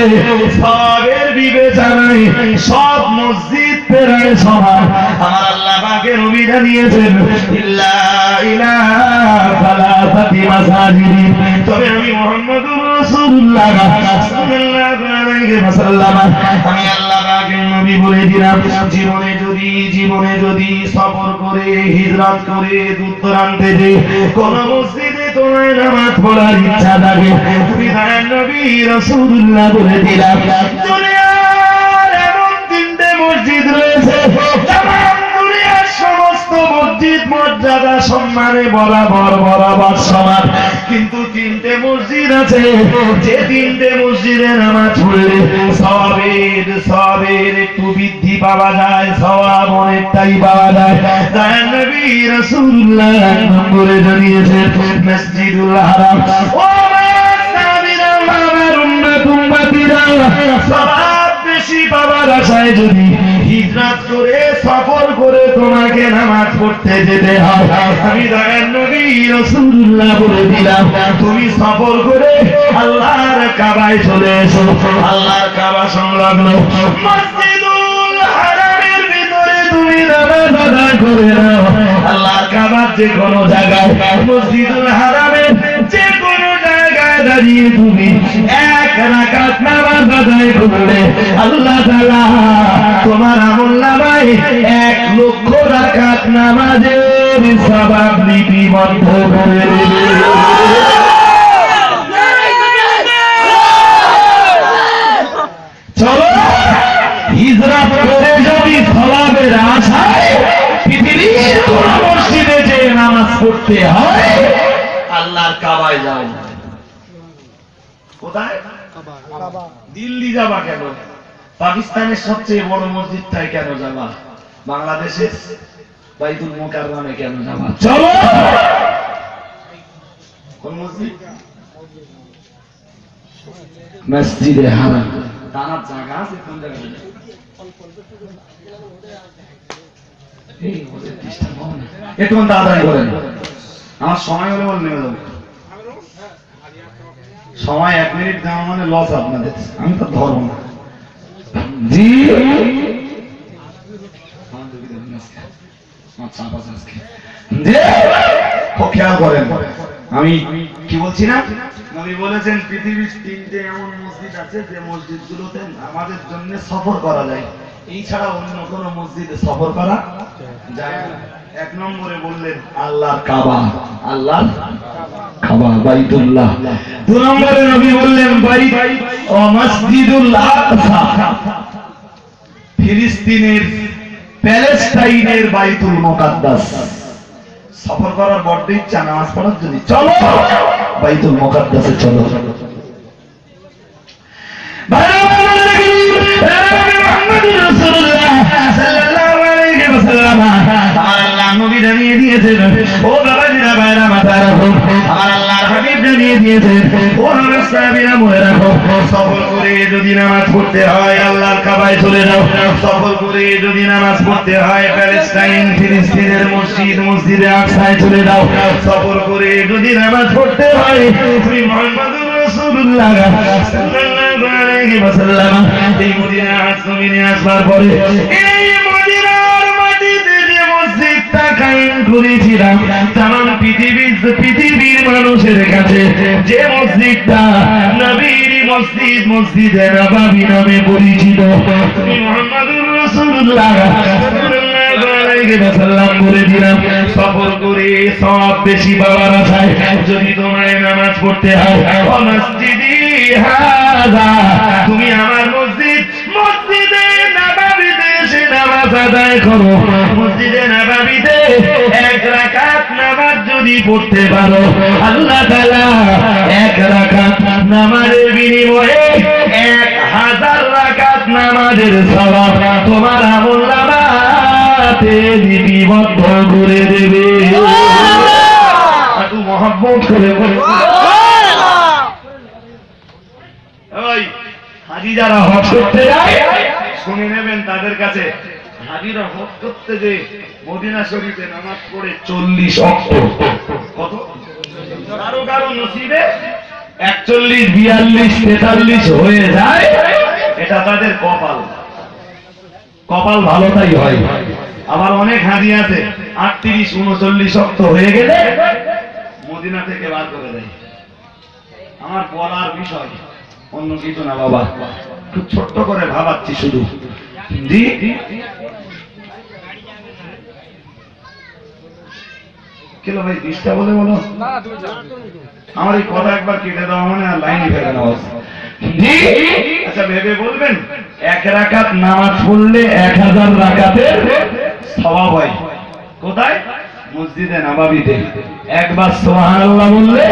A: সবের বিবেচনায় সব মসজিদ প্রায় সমান আমার আল্লাহ পাকের নবী জানিয়েছেন ইল্লা ইলা সালাসাতি মাসাজিদ তবে আমি মুহাম্মদুর রাসূল রাসূলুল্লাহ সাল্লাল্লাহু আলাইহি ওয়াসাল্লাম আমি আল্লাহ পাকের নবী বলে দিলাম জীবনে যদি সফর করে হিজরত করে দূরদূরান্তে যে কোন মসজিদে তোমার নামাজ পড়ার ইচ্ছা থাকে তুমি দয়ার নবী রাসূলুল্লাহ বলে দিলাম দুনিয়ার এমন তিনটে মসজিদ রয়েছে তামাম দুনিয়ার সমস্ত মসজিদ মর্যাদা সম্মানে বরাবর সমান কিন্তু তিনটে মসজিদ আছে যে তিনটে মসজিদে নামাজ পড়লে সওয়াবের একটু বৃদ্ধি পাওয়া যায় সওয়াব অনেকটাই পাওয়া যায় দয়ার নবী রাসূলুল্লাহ এক নম্বরে জানিয়েছেন মসজিদুল হারাম ও সাহাবীরা আমার উম্মতিরা সওয়াব বেশি পাওয়ার আশায় যদি হিজরত করে সফর করে তোমাকে নামাজ পড়তে যেতে হয় আমি দয়ার নবী রাসূলুল্লাহ বলে দিলাম তুমি সফর করে আল্লাহর কাবায় চলে এসো আল্লাহর কাবা সংলগ্ন মসজিদুল হারামের ভিতরে তুমি নামাজ আদায় করে নাও আল্লাহর কাবার যে কোনো জায়গায় মসজিদুল হারামের যে কোনো জায়গায় দাঁড়িয়ে তুমি এক রাকাত নামাজ আদায় করলে আল্লাহ তাআলা তোমার আমলনামায় 1 লক্ষ রাকাত নামাজের সওয়াব লিপিবদ্ধ করে দেবে চলো হিজরত করে যদি সওয়াবের আশায় পৃথিবীর কোন মসজিদে যে নামাজ পড়তে হয় আল্লাহর কাবায় যাও কোথায় কাবা দিল্লি যাবা কেন পাকিস্তানের সবচেয়ে বড় মসজিদটাই কেন যাবা বাংলাদেশের বাইতুল মুকাররমে কেন যাবা চলো কোন মসজিদ মসজিদে হারাম তার জায়গা আছে কোন জায়গায় এই মসজিদ ডিস্টার্ব হবে না একটু তাড়াতাড়ি করেন আমার সময় হলে বল নেমে যাবে সময় 1 মিনিট দেওয়া মানে লস আপনাদের আমি তো ধরব না জি খেয়াল করেন আমি কি বলছি না নবী বলেছেন পৃথিবীর 3টে এমন মসজিদ আছে যে মসজিদগুলোতে আমাদের জন্য সফর করা যায় এই ছাড়া অন্য কোন মসজিদে সফর করা যায় না 1 নম্বরে বললেন আল্লাহর কাবা আল্লাহর কাবা বাইতুল্লাহ 2 নম্বরে নবী বললেন বাইত ও মসজিদুল আকসা ফিলিস্তিনের প্যালেস্টাইনের বাইতুল মুকাদ্দাস সফর করার বড় ইচ্ছা নামাজ পড়ার জন্য চলো বাইতুল মুকাদ্দাসে চলো নবী জানিয়ে দিয়েছেন ও বাবাজিরা ভাইরা মাথা রাখো আমার আল্লাহর হাবিব জানিয়ে দিয়েছেন ও আমার সাহাবীরা মনে রাখো সফর করে যদি নামাজ পড়তে হয় আল্লাহর কাবায় চলে যাও সফর করে যদি নামাজ পড়তে হয় প্যালেস্টাইন ফিলিস্তিনের মসজিদে আকসায় চলে যাও সফর করে যদি নামাজ পড়তে হয় তুমি মুহাম্মদুর রাসূলুল্লাহ সাল্লাল্লাহু আলাইহি ওয়াসাল্লাম এই মদিনা জমিনে আসবার পরে এই মদিনার মাটিতে যে মসজিদটা কায়েম করেছিলাম তামাম পৃথিবীর মানুষের কাছে যে মসজিদটা নবীর মসজিদ মসজিদে নববী নামে পরিচিত তুমি মুহাম্মদুর রাসূলুল্লাহ সাল্লাল্লাহু আলাইহি ওয়াসাল্লাম বলে দিলাম সফর করে সওয়াব বেশি পাওয়ার আশায় যদি তোমায় নামাজ পড়তে হয় ও মসজিদি হাযা তুমি আমার মসজিদে নববীতে এসে নামাজ আদায় করো মসজিদে নববীতে 1 রাকাত নামাজ যদি পড়তে পারো আল্লাহ তাআলা 1 রাকাত নামাজের বিনিময়ে 1000 রাকাত নামাজের সওয়াব তোমার আমলনামাতে লিপিবদ্ধ করে দেবে একটু মহব্বত করে ওই হাজি যারা হজ করতে যায় শুনে নেবেন তাদের কাছে হাজিরা হজ করতে যে মদিনা শরীফে নামাজ পড়ে 40 ওয়াক্ত কত কারো নসিবে 41 42 43 হয়ে যায় এটা তাদের কপাল ভালো তাই হয় আবার অনেক হাজি আছে 38 39 ওয়াক্ত হয়ে গেলে মদিনা থেকে বার করে দেয় আমার বলার বিষয় অন্য কিছু না বাবা, খুব ছোট্ট করে ভাবাচ্ছি শুধু। জি কিলো ভাই 20টা বলে বলো, আমার এই কথা একবার কেটে দেওয়া মানে আর লাইন ফেলে নেওয়া। জি আচ্ছা ভেবে বলবেন, 1 রাকাত নামাজ পড়লে 1000 রাকাতের সওয়াব হয়। কোথায়? মসজিদে নববীতে। একবার সুবহানাল্লাহ বললে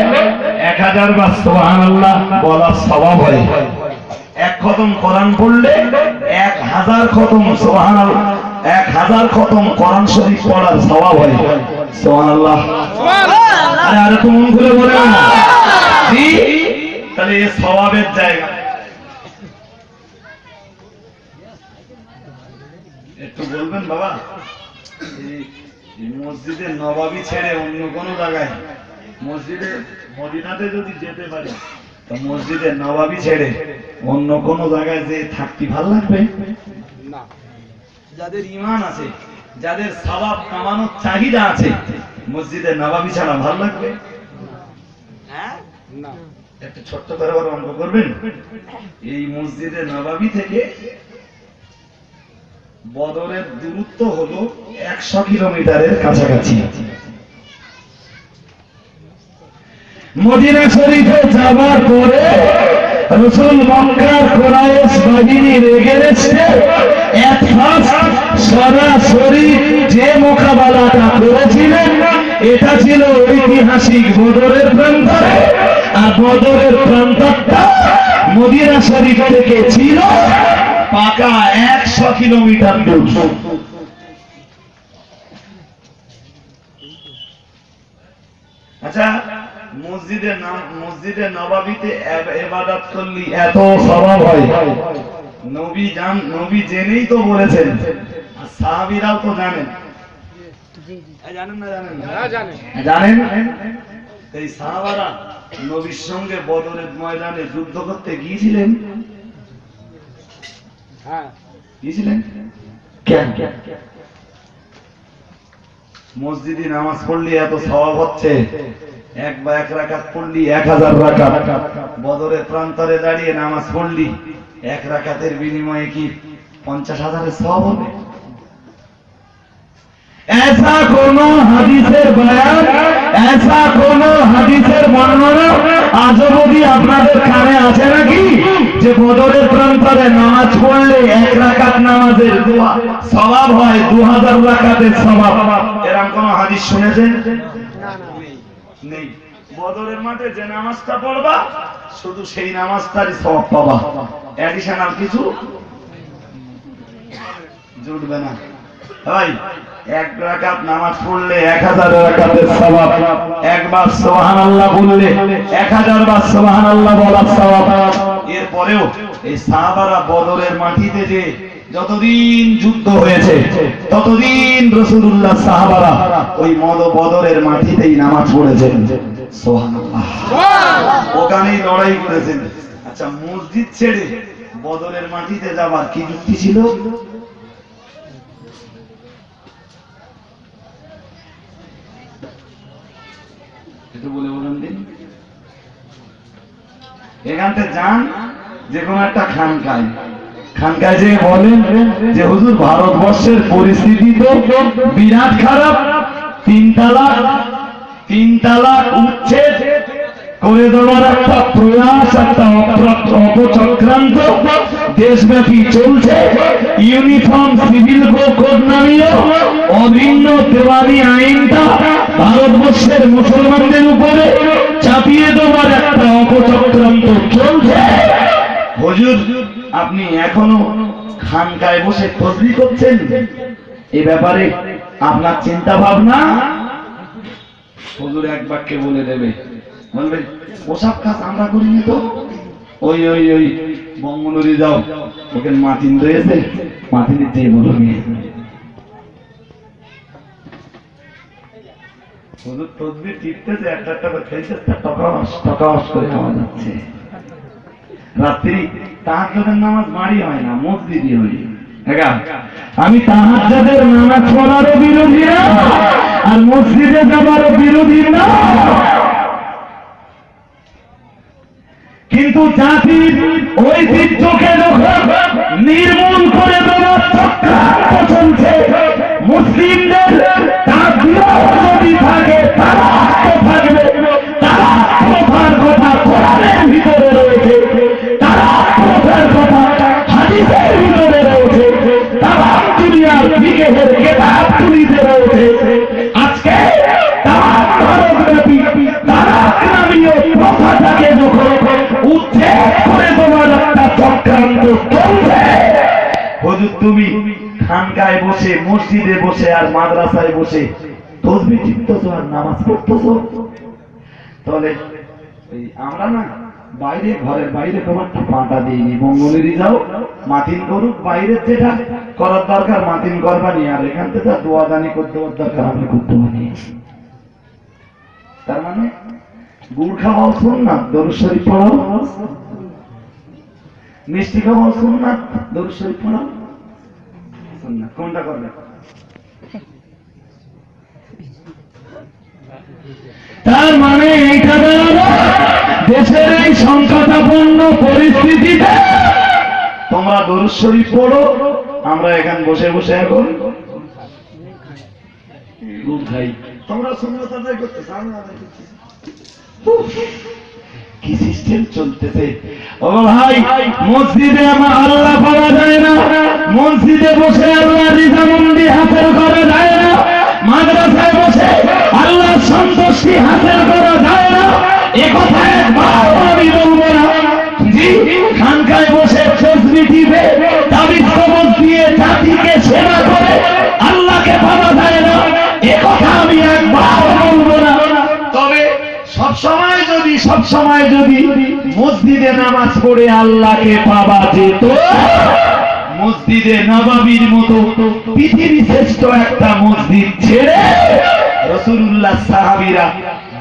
A: 1000 বার সুবহানাল্লাহ বলার সওয়াব হয়। 1 খতম কোরআন পড়লে 1000 খতম সুবহানাল্লাহ, 1000 খতম কোরআন শরীফ পড়ার সওয়াব হয়। সুবহানাল্লাহ সুবহানাল্লাহ। আরে তো মন খুলে বলে না। জি তাহলে এই সওয়াবের জায়গা একটু বলবেন বাবা। মসজিদে নববী ছেড়ে অন্য কোন জায়গায়, মসজিদে মদিনাতে যদি যেতে পারি তো মসজিদে নববী ছেড়ে অন্য কোন জায়গায় যে থাকতে ভালো লাগবে না। যাদের ঈমান আছে, যাদের সওয়াব কামানোর চাহিদা আছে, মসজিদে নববী ছাড়া ভালো লাগবে হ্যাঁ না। একটা ছোট্ট করে অঙ্ক করবেন, এই মসজিদে নববী থেকে বদরের দূরত্ব হলো 100 কিলোমিটারের কাছাকাছি। মদিনা শরীফে যাবার পরে রাসূল মক্কার কুরাইশ বাহিনী রেগে গেছে, এক ফাস্ট সরাসরি যে মোকাবেলাটা করেছিলেন এটা ছিল ঐতিহাসিক বদরের প্রান্তরে। আর বদরের প্রান্তরটা মদিনা শরীফ থেকে ছিল পাকা 100 কিলোমিটার দূর। আচ্ছা মসজিদে নববীতে ইবাদত করলে এত সওয়াব হয়, নবী জেনেই তো বলেছেন, আর সাহাবীরাও তো জানেন। জানেন না? জানেন না? জানেন। এই সাহাবারা নবীর সঙ্গে বদরের ময়দানে যুদ্ধ করতে গিয়েছিলেন। গিয়েছিলেন কেন? মসজিদে নামাজ পড়লে এত সওয়াব হচ্ছে, 1 রাকাত পড়লি 1000 রাকাত। বদরের প্রান্তরে দাঁড়িয়ে নামাজ পড়লি 1 রাকাতের বিনিময়ে কি 50,000-এর সওয়াব হবে? ऐसा কোনো হাদিসের বয়ান, ऐसा কোনো হাদিসের বর্ণনা আজ অবধি আপনাদের কানে আছে নাকি যে বদরের প্রান্তরে নামাজ পড়লে 1 রাকাত নামাজের সওয়াব হয় 2000 রাকাতের সওয়াব? এরকম কোন হাদিস শুনেছেন? নেই। বদরের মাঠে যে নামাজটা পড়বা শুধু সেই নামাজটারই সওয়াব পাবা, এডিশনাল কিছু জুটবে না। ভাই 1 রাকাত নামাজ পড়লে 1000 রাকাতের সওয়াব, একবার সুবহানাল্লাহ বললে 1000 বার সুবহানাল্লাহ বলার সওয়াব। এরপরেও এই সাহাবারা বদরের মাটিতে যে যতদিন যুদ্ধ হয়েছে ততদিন রাসূলুল্লাহ সাহাবারা ওই বদরের মাটিতেই নামাজ পড়েছেন। সুবহানাল্লাহ সুবহানাল্লাহ। ওখানেই লড়াই করেছেন। আচ্ছা মসজিদ ছেড়ে বদরের মাটিতে যাবার কি যুক্তি ছিল? বলে বলুন দিন। এখান থেকে যান যে কোনো একটা খানকায় যে বলেন যে হুজুর ভারতবর্ষের পরিস্থিতি তো বিরাট খারাপ, 3 তালাক উচ্ছেদ করে দেওয়ার একটা প্রয়াস, একটা অপচক্রান্ত দেশব্যাপী চলছে। ইউনিফর্ম সিভিল কোড নামীয় অভিন্ন দেওয়ানি আইনটা ভারতবর্ষের মুসলমানদের উপরে চাপিয়ে দেওয়ার একটা অপচক্রান্ত চলছে। হুজুর আপনি এখনো খানকায় বসে তসবিহ করছেন, এই ব্যাপারে আপনার চিন্তা ভাবনা? হুজুর এক বাক্যে বলে দেবে, বলবেন ওসব কাজ আমরা করিনি তো। ওই বঙ্গনদী যাও, ওখানে মাথিন রয়েছে, মাথিন দিয়ে বলো নিয়ে হুজুর তসবিহ টিপতেছে, একটা করে খেলছে, টকাস করে খাওয়া যাচ্ছে। রাত্রি তাহাজ্জুদের নামাজ বাড়ি হয় না, মসজিদই হয়। আমি তাহাজ্জুদের নামাজ পড়ারও বিরোধী না, আর মসজিদে যাবারও বিরোধী না। কিন্তু জাতির ঐতিহ্যকে যখন নির্মূল করে দেওয়ার চক্রান্ত চলছে, মুসলিমদের তার বিরোধ যদি থাকে তারা থাকবে, তারা প্রথার কথা কোরআনের ভিতরে রয়েছে, তারা প্রথার কথা হাদিসের ভিতরে রয়েছে, তারা দুনিয়ার ফিকহের কিতাব তুলিতে রয়েছে। আজকে তারা ভারতব্যাপী তারা ইসলামীয় প্রথাটাকে যখন উচ্ছেদ করে দেওয়ার একটা চক্রান্ত চলছে, হুজুর তুমি খানকায় বসে, মসজিদে বসে আর মাদ্রাসায় বসে তসবিহ টিপতেছো আর নামাজ পড়তেছো, তাহলে আমরা না বাইরে ঘরের বাইরে তোমার পাটা দিইনি, মঙ্গলেরই যাও মাতিন করুক, বাইরের যেটা করার দরকার মাতিন করবানি, আর এখান থেকে দোয়া দানি করতে দরকার আমি করতে পারি। তার মানে গুড় খাওয়াও সুন্নাত, দরুদ শরীফ পড়াও, মিষ্টি খাওয়াও সুন্নাত, দরুদ শরীফ পড়াও সুন্নাত। কোনটা করবে? তার মানে এইটা দাঁড়ানো দেশের এই সংকটাপন্ন পরিস্থিতিতে তোমরা দরুদ শরীফ পড়ো, আমরা এখানে বসে বসে এখন দুধ খাই, তোমরা সুন্নাত আদায় করতেছ, আমরা আদায় করতেছি। কি সিস্টেম চলতেছে ও ভাই! মসজিদে আমার আল্লাহ পাওয়া যায় না, মসজিদে বসে আল্লাহ রিজামন্দি হাসিল করা যায় না, মাদ্রাসায় বসে আল্লাহ সন্তুষ্টি হাসিল করা যায় না, একথা একবার আমি বলবো না। জি, খানকায় বসে তসবিহ টিপে তাবিজ কবজ দিয়ে জাতিকে সেবা করে আল্লাহকে পাওয়া যায় না, একথা আমি একবার বলবো না। তবে সবসময় যদি মসজিদে নামাজ পড়ে আল্লাহকে পাওয়া যেত, মসজিদে নববীর মতো পৃথিবী শ্রেষ্ঠ একটা মসজিদ ছেড়ে রাসূলুল্লাহ সাহাবীরা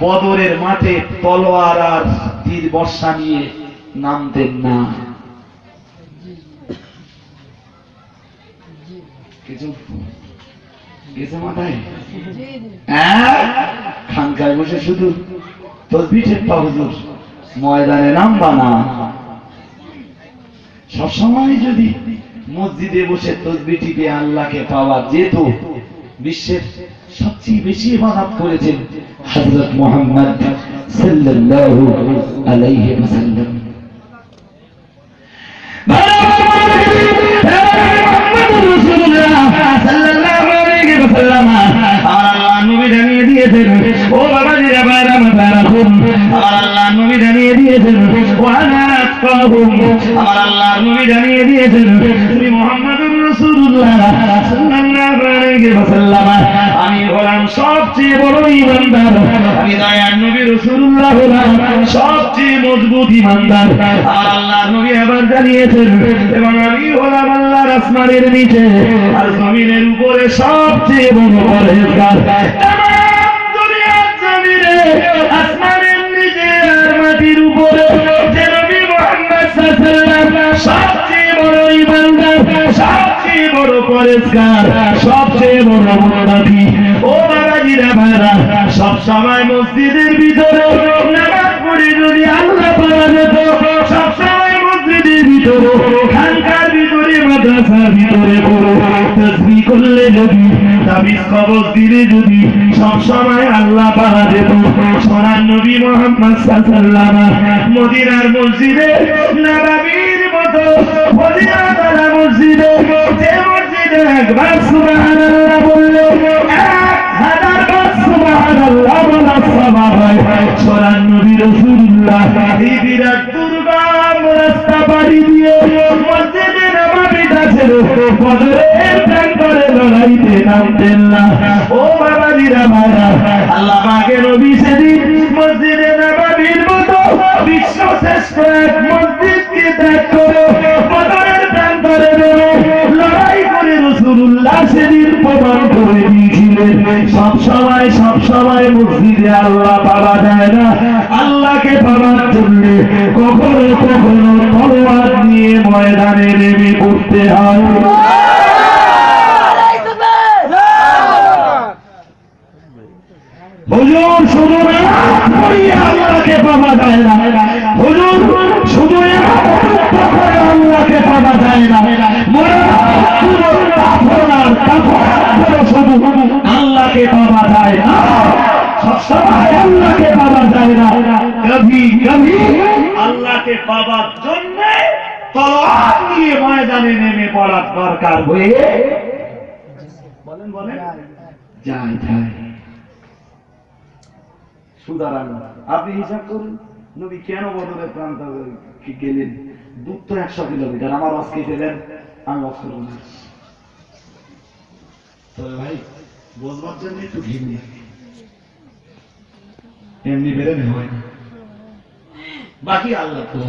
A: বদরের মাঠে তলোয়ার আর তীর বর্শা নিয়ে নামতেন না। কিছু মাথায় খানকায় বসে শুধু তসবিহ টিপা, হুজুর ময়দানে নামবা না। সবসময় যদি মসজিদে বসে তসবিহ টিপে আল্লাহকে পাওয়া যেত, বিশ্বের সবচেয়ে বেশি ইবাদত করেছেন হযরত মুহাম্মদ সাল্লাল্লাহু আলাইহি ওয়াসাল্লাম। আল্লাহ নবী জানিয়ে দিয়েছেন, ও বাবা জিরা বাইরা মাথা রাখুন, আমার আল্লাহ নবী জানিয়ে দিয়েছেন, ওয়ানাত কাহুম, আমার আল্লাহ নবী জানিয়ে দিয়েছেন শ্রী মুহাম্মদুর রাসূলুল্লাহ সাল্লাল্লাহু আলাইহি ওয়াসাল্লাম আমি হলাম সবচেয়ে বড় ঈমানদার, আমি দয়ার নবী রাসূলুল্লাহ হলাম সবচেয়ে মজবুত ঈমানদার। আর আল্লাহ নবী আবার জানিয়েছেন, এবং আমি হলাম আল্লাহর আসমানের নিচে আর জমিনের উপরে সবচেয়ে বড় পরহেজগার। দুনিয়ার জমিনে আসমানের নিচে আর মাটির উপরে যে নবী মুহাম্মদ সাল্লাল্লাহু আলাইহি ওয়াসাল্লাম সবচেয়ে বড় ঈমানদার, সবচেয়ে বড় পরহেজগার, সবচেয়ে বড় মুত্তাকি। ও বাবাজিরা ভাইরা, সব সময় মসজিদের ভিতরে নামাজ পড়ে যদি আল্লাহ পাওয়া যেত, সব সময় মসজিদের ভিতরে, খানকার ভিতরে, মাদ্রাসার ভিতরে পড়ো তাসবিহ করলে যদি, তাবিজ কবজ দিলে যদি সব সময় আল্লাহ পাওয়া যেত, সোনার নবী মুহাম্মদ সাল্লাল্লাহু আলাইহি ওয়াসাল্লাম মদিনার মসজিদে নববীর মতো ফজিলতওয়ালা মসজিদে, যে মসজিদে একবার সুবহানাল্লাহ বললে 1000 বার সুবহানাল্লাহ বলা সওয়াব হয়। সোনার নবী রাসূলুল্লাহ এই বিরাট দুর্গম রাস্তা পাড়ি দিয়ে মসজিদে নববীটা ছিল, বদরের প্রান্তরে লড়াইতে নামতেন না। ও বাবাজিরা ভাইরা, আল্লাহ পাকের নবী সেদিন মসজিদে নববীর মতো বিশ্ব শ্রেষ্ঠ এক মসজিদকে ত্যাগ করে বদরের প্রান্তরে লড়াই করে রাসূলুল্লাহ সেদিন প্রমাণ করে দিয়েছিলেন, সব সময় মসজিদে আল্লাহ পাওয়া যায় না। আল্লাহকে পাওয়ার জন্য কখনো কখনো তলোয়ার নিয়ে ময়দানে নেমে পড়তে হয়। হুজুর শুধু নামাজ পড়িয়ে আল্লাহকে পাওয়া যায় না, হুজুর শুধু পাবার জন্য তলোয়ার নিয়ে ময়দানে নেমে পড়ার দরকার হয়ে বলেন বলেন যায় যায়। সুতরাং আপনি হিসাব করুন নবী কেন বদরের প্রান্ত গেলেন? দূর তো 100 কিলোমিটার, আমার রস কেটে দেন, আমি রস করবো না। তবে ভাই বলবার জন্য একটু ভিড় নেই, এমনি বেরোনে হয় না, বাকি আল্লাহ তো।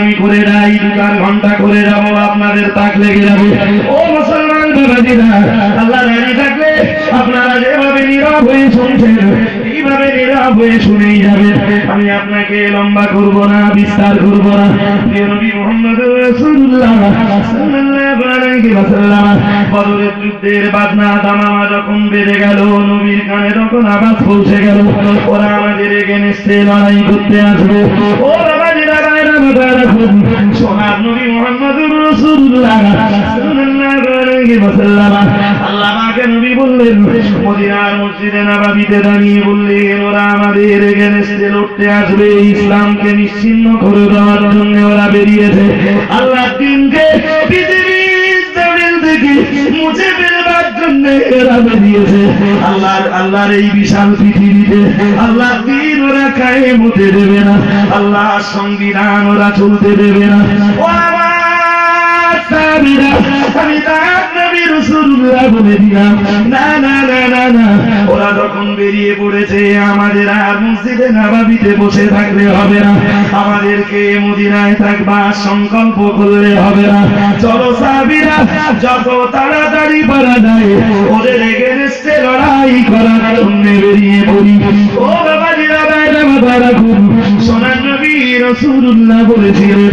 A: আমি করে যাই 2-4 ঘন্টা করে যাবো, আপনাদের তাক লেগে যাবে। ও মুসলমান বাবাজিরা, আল্লাহ রাজি থাকলে আপনারা যেভাবে নীরব হয়ে শুনছেন এইভাবে নীরব হয়ে শুনেই যাবে। আমি আপনাকে লম্বা করবো না, বিস্তার করবো না। নবী মুহাম্মদ রাসূলুল্লাহ সাল্লাল্লাহু আলাইহি ওয়াসাল্লাম বদরের যুদ্ধের বাজনা দামামা যখন বেজে গেল, নবীর কানে তখন আওয়াজ পৌঁছে গেল, ওরা আমাদের এগেইনস্টে লড়াই করতে আসবে। ও বাবাজিরা, ভাইরা, সোনার নবী মুহাম্মদ রাসূলুল্লাহ সাল্লাল্লাহু আলাইহি ওয়াসাল্লাম আল্লাহ পাকে নবী বললেন, মদিনার মসজিদে নববীতে দাঁড়িয়ে বললেন, ওরা আমাদের এগেইনস্টে লড়তে আসবে, ইসলামকে নিশ্চিহ্ন করে দেওয়ার জন্য ওরা বেরিয়েছে। আল্লাহ দিনকে পৃথিবীর জমিন থেকে মুছে ফেলবার জন্য এরা বেরিয়েছে। আল্লাহর এই বিশাল পৃথিবীতে আল্লাহ দিন ওরা কায়েম হতে দেবে না, আল্লাহ সংবিধান ওরা চলতে দেবে না। ও আমার সাহাবীরা, আমি তার নবী রাসূলুল্লাহ বলে দিলাম, না না না না না, ওরা যখন বেরিয়ে পড়েছে আমাদের আর মসজিদে নববীতে বসে থাকলে হবে না, আমাদেরকে মদিনায় থাকবার সংকল্প করলে হবে না। চলো সাহাবীরা, যত তাড়াতাড়ি পারা যায় ওদের এগেইনস্টে লড়াই করার জন্য বেরিয়ে পড়ি। ও বাবাজিরা, ভাইরা, মাথারা খুব সোনার নবী রাসূলুল্লাহ বলেছিলেন,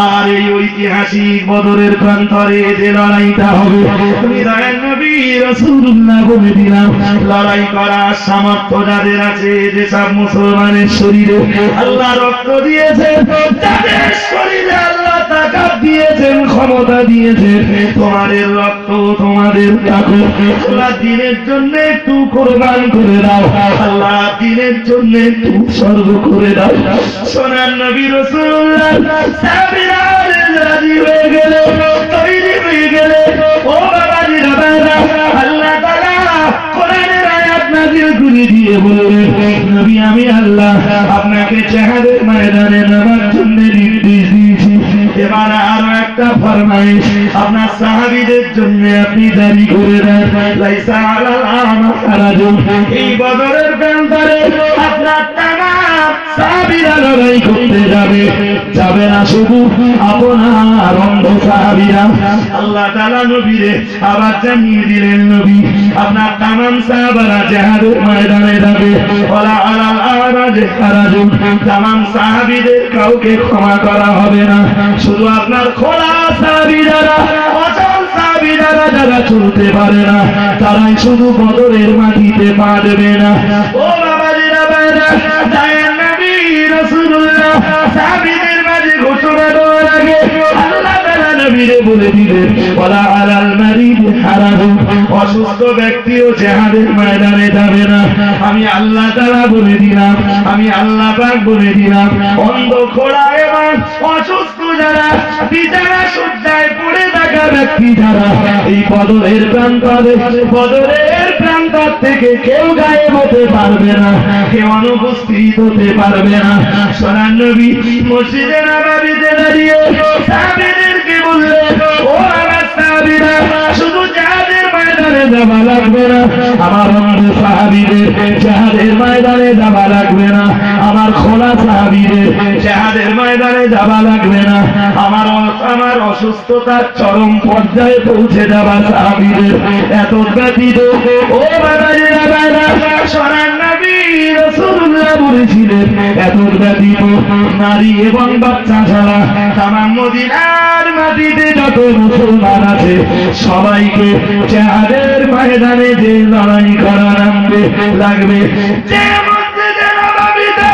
A: আর এই ঐতিহাসিক বদরের প্রান্তরে যে লড়াইটা হবে, আমি দয়াল নবী রাসূলুল্লাহ বলে দিলাম, লড়াই করার সামর্থ্য যাদের আছে, যেসব মুসলমানের শরীরে আল্লাহ রক্ত দিয়েছেন, যাদের শরীরে আল্লাহ তাকাত দিয়েছেন, ক্ষমতা দিয়েছেন, তোমাদের রক্ত, তোমাদের তাকত আল্লাহ দিনের জন্য একটু কোরবান করে দাও, আল্লাহ দিনের জন্য একটু উৎসর্গ করে দাও। সোনার নবী রাসূলুল্লাহ সাহাবীরা রাজি হয়ে গেলে, তৈরি হয়ে গেলে। ও বাবাজিরা, ভাইরা, আল্লাহ তাআলা কোরআনের আয়াত নাযিল করে দিয়ে বললেন, নবী আমি আল্লাহ আপনাকে জিহাদের ময়দানে নামার জন্য নির্দেশ দিয়েছি। এবার আরো একটা ফরমাইশ আপনার সাহাবীদের জন্য আপনি জারি করে দেন, লাইসা আলাল আমা হারাজুন। এই বদরের প্রান্তরে আপনার তামাম সাহাবীরা লড়াই করতে যাবে, যাবে না শুধু আপনার অন্ধ সাহাবীরা। আল্লাহ তাআলা নবীরে আবার জানিয়ে দিলেন, নবী আপনার তামাম সাহাবারা জিহাদের ময়দানে যাবে, ওয়ালা আলাল আরাজে হারাজুন। তামাম সাহাবীদের কাউকে ক্ষমা করা হবে না, শুধু আপনার খোলা সাহাবীরা, অচল সাহাবীরা যারা চলতে পারে না, তারাই শুধু বদরের মাটিতে পা দেবে না। ও বাবাজিরা, ভাইরা, দয়াল নবী রাসূলুল্লাহ সাহাবীদের মাঝে ঘোষণা দেওয়ার আগে আল্লাহ তাআলা নবীরে বলে দিলেন, ওয়ালা আলাল মারিদ হারাজুন। অসুস্থ ব্যক্তিও জিহাদের ময়দানে যাবে না। আমি আল্লাহ তাআলা বলে দিলাম, আমি আল্লাহ পাক বলে দিলাম, অন্ধ, খোড়া এবং অসুস্থ যারা বিছানা শয্যায় পড়ে থাকা ব্যক্তি যারা এই বদরের প্রান্তরে, বদরের প্রান্তর থেকে কেউ গায়েব হতে পারবে না, কেউ অনুপস্থিত হতে পারবে না। সোনার নবী মসজিদে নববীতে দাঁড়িয়ে সাহাবীদেরকে বললেন, ও আমার সাহাবীরা, শুধু জিহাদের ময়দানে যাওয়া লাগবে না, আমার অন্ধ সাহাবীদের জিহাদের ময়দানে যাওয়া লাগবে না, আমার খোলা সাহাবীদের জিহাদের ময়দানে যাওয়া লাগবে না, আমার অসুস্থতার চরম পর্যায়ে পৌঁছে যাওয়া সাহাবীদের এত ব্যতীত। ও বাবাজিরা, ভাইরা, সোনার নবী রাসূলুল্লাহ বলেছিলেন, এত ব্যতীত নারী এবং বাচ্চা ছাড়া তামাম মদিনার মাটিতে যত মুসলমান আছে সবাইকে জিহাদের ময়দানে যে লড়াই করা লাগবে, যে মসজিদে নববীতে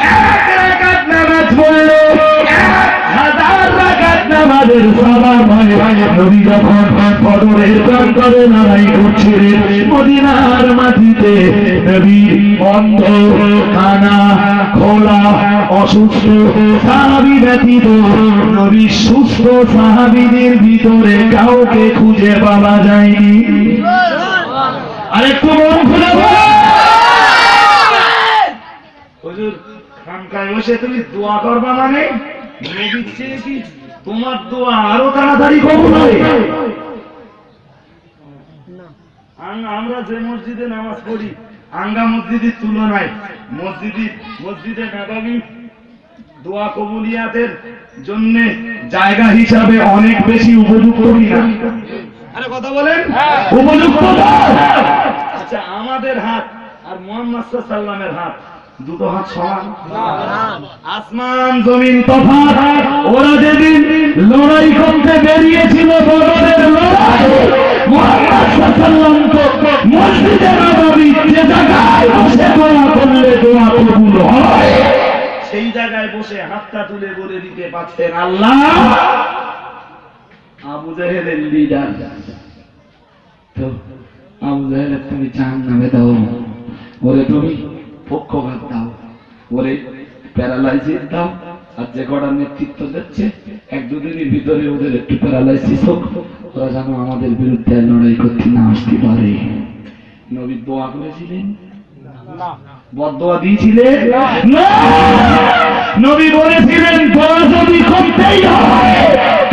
A: 1 রাকাত নামাজ পড়লো 1000 রাকাত নামাজ জিহাদের সালাম নবী যখন বদরের প্রান্তরে লড়াই করছিলেন মদিনার মাটিতে নবী অন্ধ কানা খোলা অসুস্থ সাহাবী ব্যতীত নবী সুস্থ সাহাবীদের ভিতরে কাউকে খুঁজে পাওয়া যায়নি। আরেকটু মন খুলে হুজুর খানকায় বসে তুমি দোয়া করবা মানে নবীর চেয়ে কি তোমার দোয়া আরো তাড়াতাড়ি কবুল হয়? আমরা যে মসজিদে নামাজ পড়ি আঙ্গা মসজিদের তুলনায় মসজিদে নববী দোয়া কবুলিয়াতের জন্য জায়গা হিসাবে অনেক বেশি উপযুক্ত কিনা? আরে কথা বলেন, উপযুক্ত। আচ্ছা আমাদের হাত আর মুহাম্মদ সাল্লাল্লাহু আলাইহি ওয়াসাল্লামের হাত দুটো হাত সমান? আসমান জমিন তফাৎ। ওরা যেদিন লড়াই করতে বেরিয়েছিল বদরের লড়াই, মুহাম্মদ সাল্লাল্লাহু আলাইহি ওয়াসাল্লাম মসজিদে নববী যে জায়গায় বসে দোয়া করলে দোয়া কবুল হয় সেই জায়গায় বসে হাতটা তুলে বলে দিতে পারতেন আল্লাহ আবু জাহেলের লিডার তো আবু জাহেলের তুমি জাহান্নামে দাও, ওরে তুমি পক্ষঘাত দাও, ওরে প্যারালাইসিস দাও, আর যে কটা নেতৃত্ব দিচ্ছে এক দুদিনের ভিতরে ওদের একটু প্যারালাইসিস হোক, ওরা যেন আমাদের বিরুদ্ধে লড়াই করতে না আসতে পারে। নবী দোয়া করেছিলেন না, বদদোয়া দিয়েছিলেন না। নবী বলেছিলেন দোয়া যদি করতেই হয়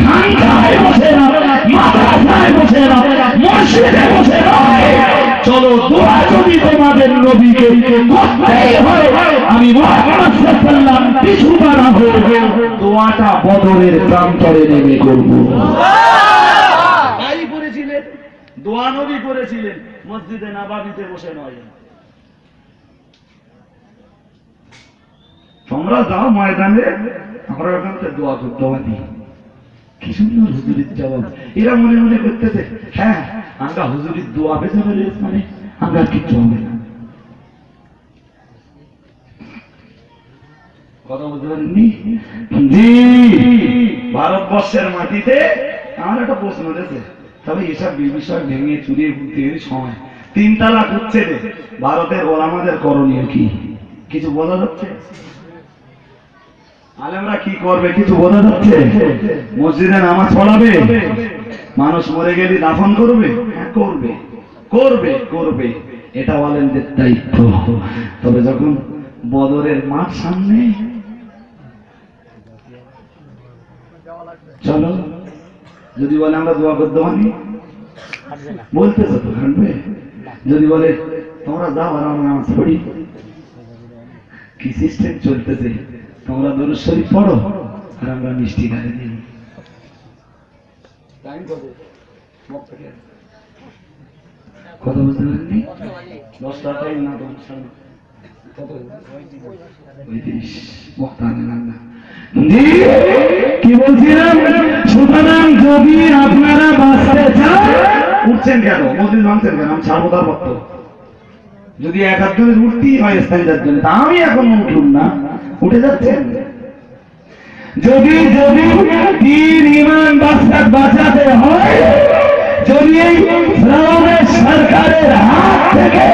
A: খানকায় বসে না, মাদ্রাসায় বসে না, মসজিদে বসে না, চলো দোয়া যদি তোমাদের নবীকে করতেই হয় আমি মুহাম্মদ সাল্লাল্লাহু আলাইহি ওয়াসাল্লাম পিছু বাড়া হয়ে দোয়াটা বদরের প্রান্তরে নেমে করব। তাই করেছিলেন, দোয়া নবী করেছিলেন, মসজিদে নববীতে বসে নয়। তোমরা যাও ময়দানে, আমরা ওখান থেকে দোয়া করতে পারি। কি সুন্দর হুজুরের জবাব। এরা মনে মনে করতেছে হ্যাঁ আমরা হুজুরের দোয়া পেতে পারি মানে আমরা কিচ্ছু হবে না। কথা বলতে পারেননি? জি, ভারতবর্ষের মাটিতে আমার একটা প্রশ্ন রয়েছে, তবে এসব বিষয় ভেঙে চুরিয়ে ঘুরতে গেলে সময় 3 তালাক হচ্ছে রে, ভারতের ওলামাদের করণীয় কি কিছু বোঝা যাচ্ছে? আলেমরা কি করবে কিছু বোঝা যাচ্ছে? মসজিদে নামাজ পড়াবে, মানুষ মরে গেলে দাফন করবে, করবে করবে করবে, এটা আলেমদের দায়িত্ব। তবে যখন বদরের মাঠ সামনে, চলো যদি বলে আমরা দোয়া করতে পারি বলতেছো তো হাঁটবে, যদি বলে তোমরা যাও আর আমরা নামাজ পড়ি, কি সিস্টেম চলতেছে, তোমরা দরুদ শরীফ পড়ো আর আমরা মিষ্টি খাই দিই। কথা বুঝতে পারেননি? 10টা টাইম না কি বলছিলাম? সুতরাং যদি আপনারা বাঁচতে চান, উঠছেন কেন মসজিদ ভাঙছেন কেন? আমি ছাড়বো তার ভক্ত যদি 1 জনের উঠতেই হয় স্থায়ীদের জন্য, তা আমি এখন উঠুন না, উঠে যাচ্ছেন। যদি যদি দিন ইমান বাঁচাতে হয়, যদি এই ফেরাউনের সরকারের হাত থেকে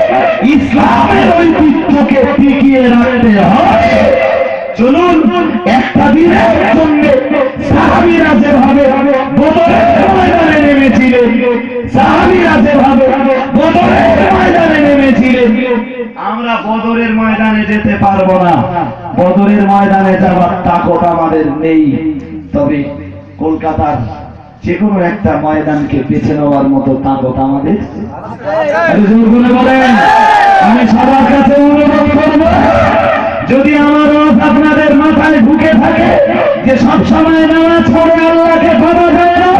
A: ইসলামের ঐতিহ্যকে টিকিয়ে রাখতে হয়, চলুন একটা দিনের জন্য সাহাবীরা যেভাবে বদরের ময়দানে নেমেছিলেন, সাহাবীরা যেভাবে বদরের ময়দানে নেমেছিলেন, আমরা বদরের ময়দানে যেতে পারবো না, বদরের ময়দানে যাওয়ার তাকত আমাদের নেই। তবে কলকাতার যে কোনো একটা ময়দানকে বেছে নেওয়ার মতো তাকত আমাদের বলেন। আমি সবার কাছে অনুরোধ করব, যদি আমার আপনাদের মাথায় ঢুকে থাকে যে সবসময় নামাজ পড়ে আল্লাহকে পাওয়া যায় না,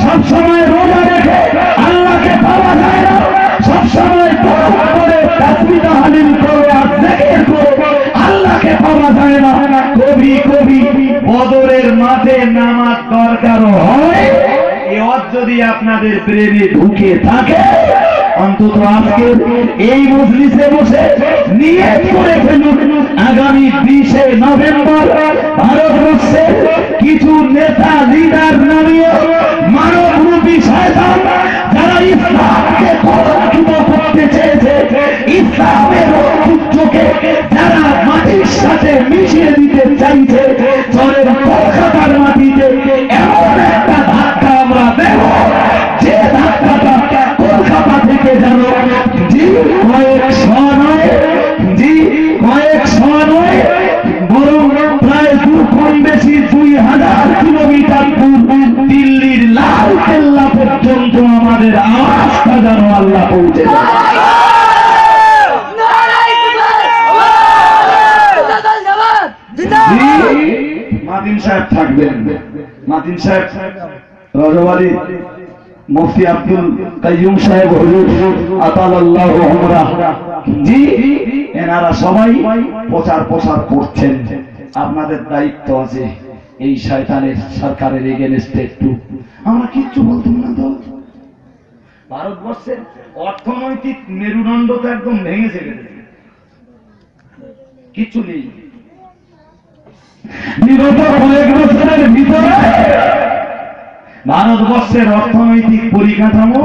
A: সবসময় রোজা রেখে আল্লাহকে পাওয়া যায় না, সবসময় করে তাসবিহ তাহলিল করে আর জিকির করে আল্লাহকে পাওয়া যায় না, কবি কবি বদরের মাঠে নামাজ দরকার হয়, এ যদি আপনাদের প্রেমে ঢুকে থাকে অন্তত আজকে এই মজলিসে বসে নিয়ত করে ফেলুন, আগামী 20 নভেম্বর ভারতবর্ষে কিছু নেতা লিডার নামিয়ে মানবরূপী শয়তান যারা ইসলামকে কলঙ্কিত করতে চেয়েছে, ইসলামের ঐতিহ্যকে যারা মাটির সাথে মিশিয়ে দিতে চাইছে, চরের কলকাতার মাটিতে এমন একটা ধাক্কা আমরা দেব যে ধাক্কাটা কলকাতা থেকে যেন কয়েকশো নয় বরং প্রায় কম বেশি 2000 কিলোমিটার দূর দিল্লির লাল কেল্লা পর্যন্ত আমাদের আওয়াজটা যেন আল্লাহ পৌঁছে যায়। মাতিন সাহেব থাকবেন, মাতিন সাহেব রজবাড়ি মুফতি আব্দুল কাইয়ুম সাহেব হুজুর আতালাল্লাহু উমরাহ জি, এনারা সবাই প্রচার করছেন। আপনাদের দায়িত্ব আছে এই শয়তানের সরকারের এগেনস্টে একটু আমরা কিচ্ছু বলতাম না তো। ভারতবর্ষের অর্থনৈতিক মেরুদণ্ড তো একদম ভেঙে গেছে, কিচ্ছু নেই। বিগত কয়েক বছরের ভিতরে ভারতবর্ষের অর্থনৈতিক পরিকাঠামো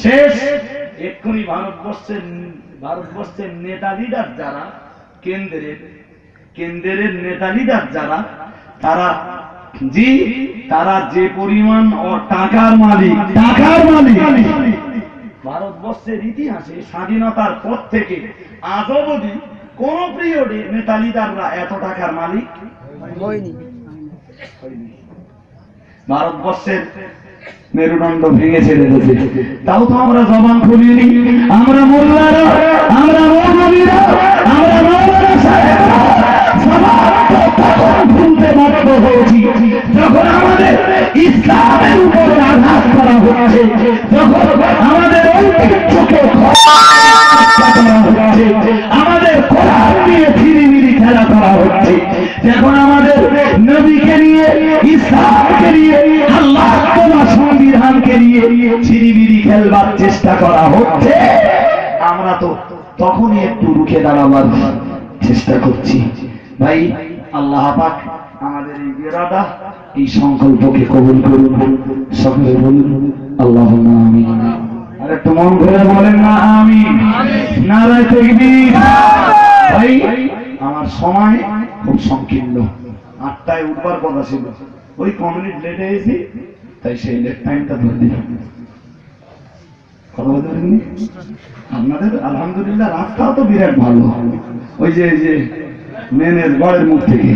A: শেষ। এক্ষুনি ভারতবর্ষের নেতা লিডার যারা, কেন্দ্রের নেতা লিডার যারা, তারা যে পরিমাণ টাকার মালিক ভারতবর্ষের ইতিহাসে স্বাধীনতার পর থেকে আজ অবধি কোন পিরিয়ডে নেতা লিডাররা এত টাকার মালিক হয়নি। ভারতবর্ষের মেরুদণ্ড ভেঙে ছেড়ে দিয়েছে, তাও তো আমরা জবান খুলিনি। আমরা মোল্লারা, আমরা মৌলবীরা, আমরা মৌলানা সাহেবরা ভুলতে বাধ্য হয়েছি যখন আমাদের ইসলামের উপরে আঘাত করা হচ্ছে, যখন আমাদের ঐতিহ্যকে আমাদের কোরআন নিয়ে ছিনিমিনি খেলা করা হচ্ছে, যখন আমাদের নবীকে নিয়ে, ইসলামকে নিয়ে, আল্লাহ তোমার সংবিধানকে নিয়ে ছিনিমিনি খেলবার চেষ্টা করা হচ্ছে, আমরা তো তখনই একটু রুখে দাঁড়াবার চেষ্টা করছি। ভাই আল্লাহ পাক আমাদের এই ইরাদা, এই সংকল্পকে কবুল করুন। সকলে বলুন আল্লাহুম্মা আমিন। আর একটু মন ভরে বলেন না আমিন। নারায়ে তাকবীর। ভাই আমার সময় খুব সংকীর্ণ, 8টায় উঠবার কথা ছিল, ওই কমিউনিট লেটে এসেছি, তাই সেই লেট টাইমটা ধরে দিলাম। আপনাদের আলহামদুলিল্লাহ রাস্তাও তো বিরাট ভালো, ওই যে মেনের গড়ের মুখ থেকে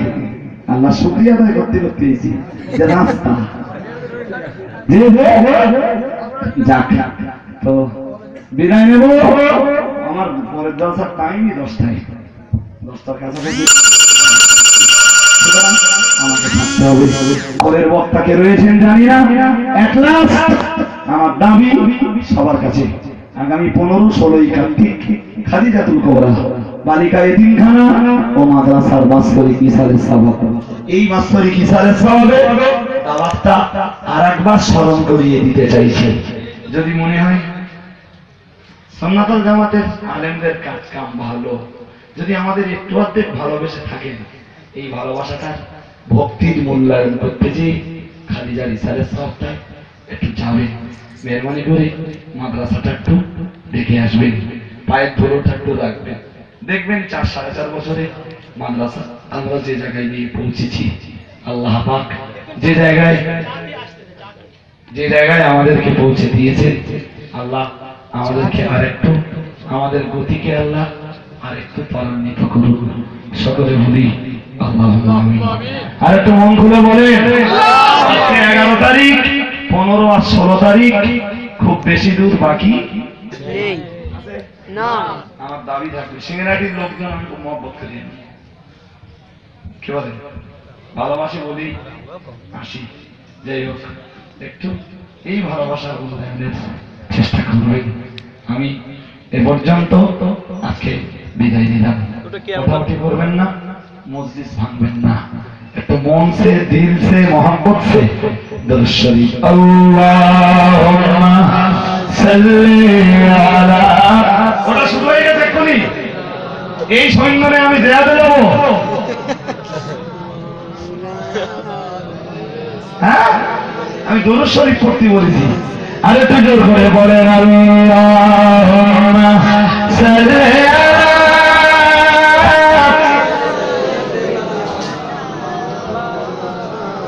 A: আল্লাহ শুকরিয়া আদায় করতে এসেছি যে রাস্তা যাক। তো বিদায় নেব, আমার পরের জলসার টাইমই 10টায়, 10টার কাছাকাছি আমাকে থাকতে হবে। পরের বক্তাকে রয়েছেন জানি না, আমার দাবি সবার কাছে আগামী 15-16 কার্তিক খাদিজাতুল কুবরা বালিকা এতিমখানা ও মাদ্রাসার বাৎসরিক ইসালের সওয়াব, এই বাৎসরিক ইসালের সওয়াবে দাওয়াতটা আরেকবার স্মরণ করিয়ে দিতে চাইছে। যদি মনে হয় সুন্নাতুল জামাতের আলেমদের কাজ কাম ভালো, যদি আমাদের একটু অর্ধেক ভালোবেসে থাকেন, এই ভালোবাসাটার ভক্তির মূল্যায়ন করতে যে খাদিজার ইসালের সওয়াবটা একটু যাবেন, মেহরবানি করে মাদ্রাসাটা একটু দেখে আসবেন, পায়ের ধুলোটা একটু রাখবেন। দেখবেন 4-4.5 বছরে মাদ্রাসা আমরা যে জায়গায় নিয়ে পৌঁছেছি, আল্লাহ পাক যে জায়গায় আমাদেরকে পৌঁছে দিয়েছে, আল্লাহ আমাদেরকে আরেকটু, আমাদের গতিকে আল্লাহ আরেকটু ত্বরান্বিত করুন। সকলে বলি আল্লাহুম্মা আমিন। আর একটু মন খুলে বলেন 11 তারিখ, 15 আর 16 তারিখ খুব বেশি দূর বাকি নেই। না আমার দাবি থাকবে সিঙ্গারাটির লোকজন আমি খুব মহব্বত করি, কি বলেন, ভালোবাসি বলি আসি। যাই হোক একটু এই ভালোবাসার উন্নয়নের চেষ্টা করবেন। আমি এ পর্যন্ত আজকে বিদায় দিলাম। কোথাও করবেন না, মসজিদ ভাঙবেন না, একটু মন সে দিল সে মোহাম্মত সে দরুদ শরীফ আল্লাহুম্মা ওটা শুরু হয়ে গেছে এক্ষুনি। এই সৈন্যরে আমি দেয়াতে যাবো? হ্যাঁ, আমি দরুদ শরীফ পড়তে বলেছি। আরে একটু জোর করে বলেন আল্লাহুম্মা সাল্লি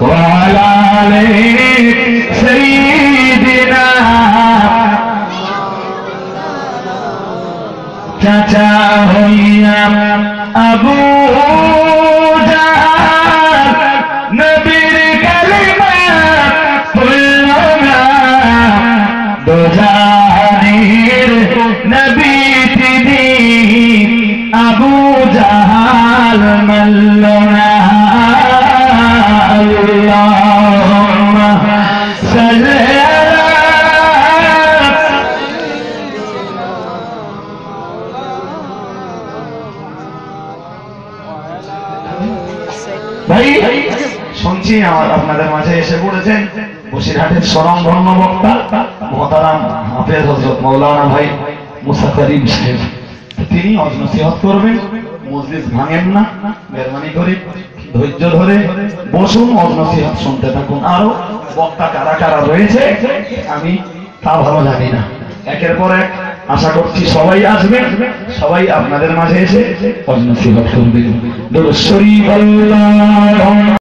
A: ওয়া আলা আলি সাইয়্যিদিনা। চাচা হইয়া আবু জাহল নবীর কালিমা পড়ল না, দোজাহানের নবী তিনি আবু জাহল মানল না। আল্লাহুম্মা সাল্লি ভাই শুনছি আপনাদের মাঝে এসে পড়েছেন বসিরহাটের স্বনামধন্য বক্তা মহতারাম হাফেজ হযরত মাওলানা ভাই মুসা করিম সাহেব। তিনি ওয়াজ নসিহত করবেন। মজলিস ভাঙেন না, মেহরবানি করে ধৈর্য ধরে বসুন, ওয়াজ নসিহত শুনতে থাকুন। আরো বক্তা কারা কারা রয়েছে আমি তা ভালো জানি না, একের পর এক আশা করছি সবাই আসবেন, সবাই আপনাদের মাঝে এসে ওয়াজ নসিহত করবেন। দরুদ শরীফ আল্লাহুম্মা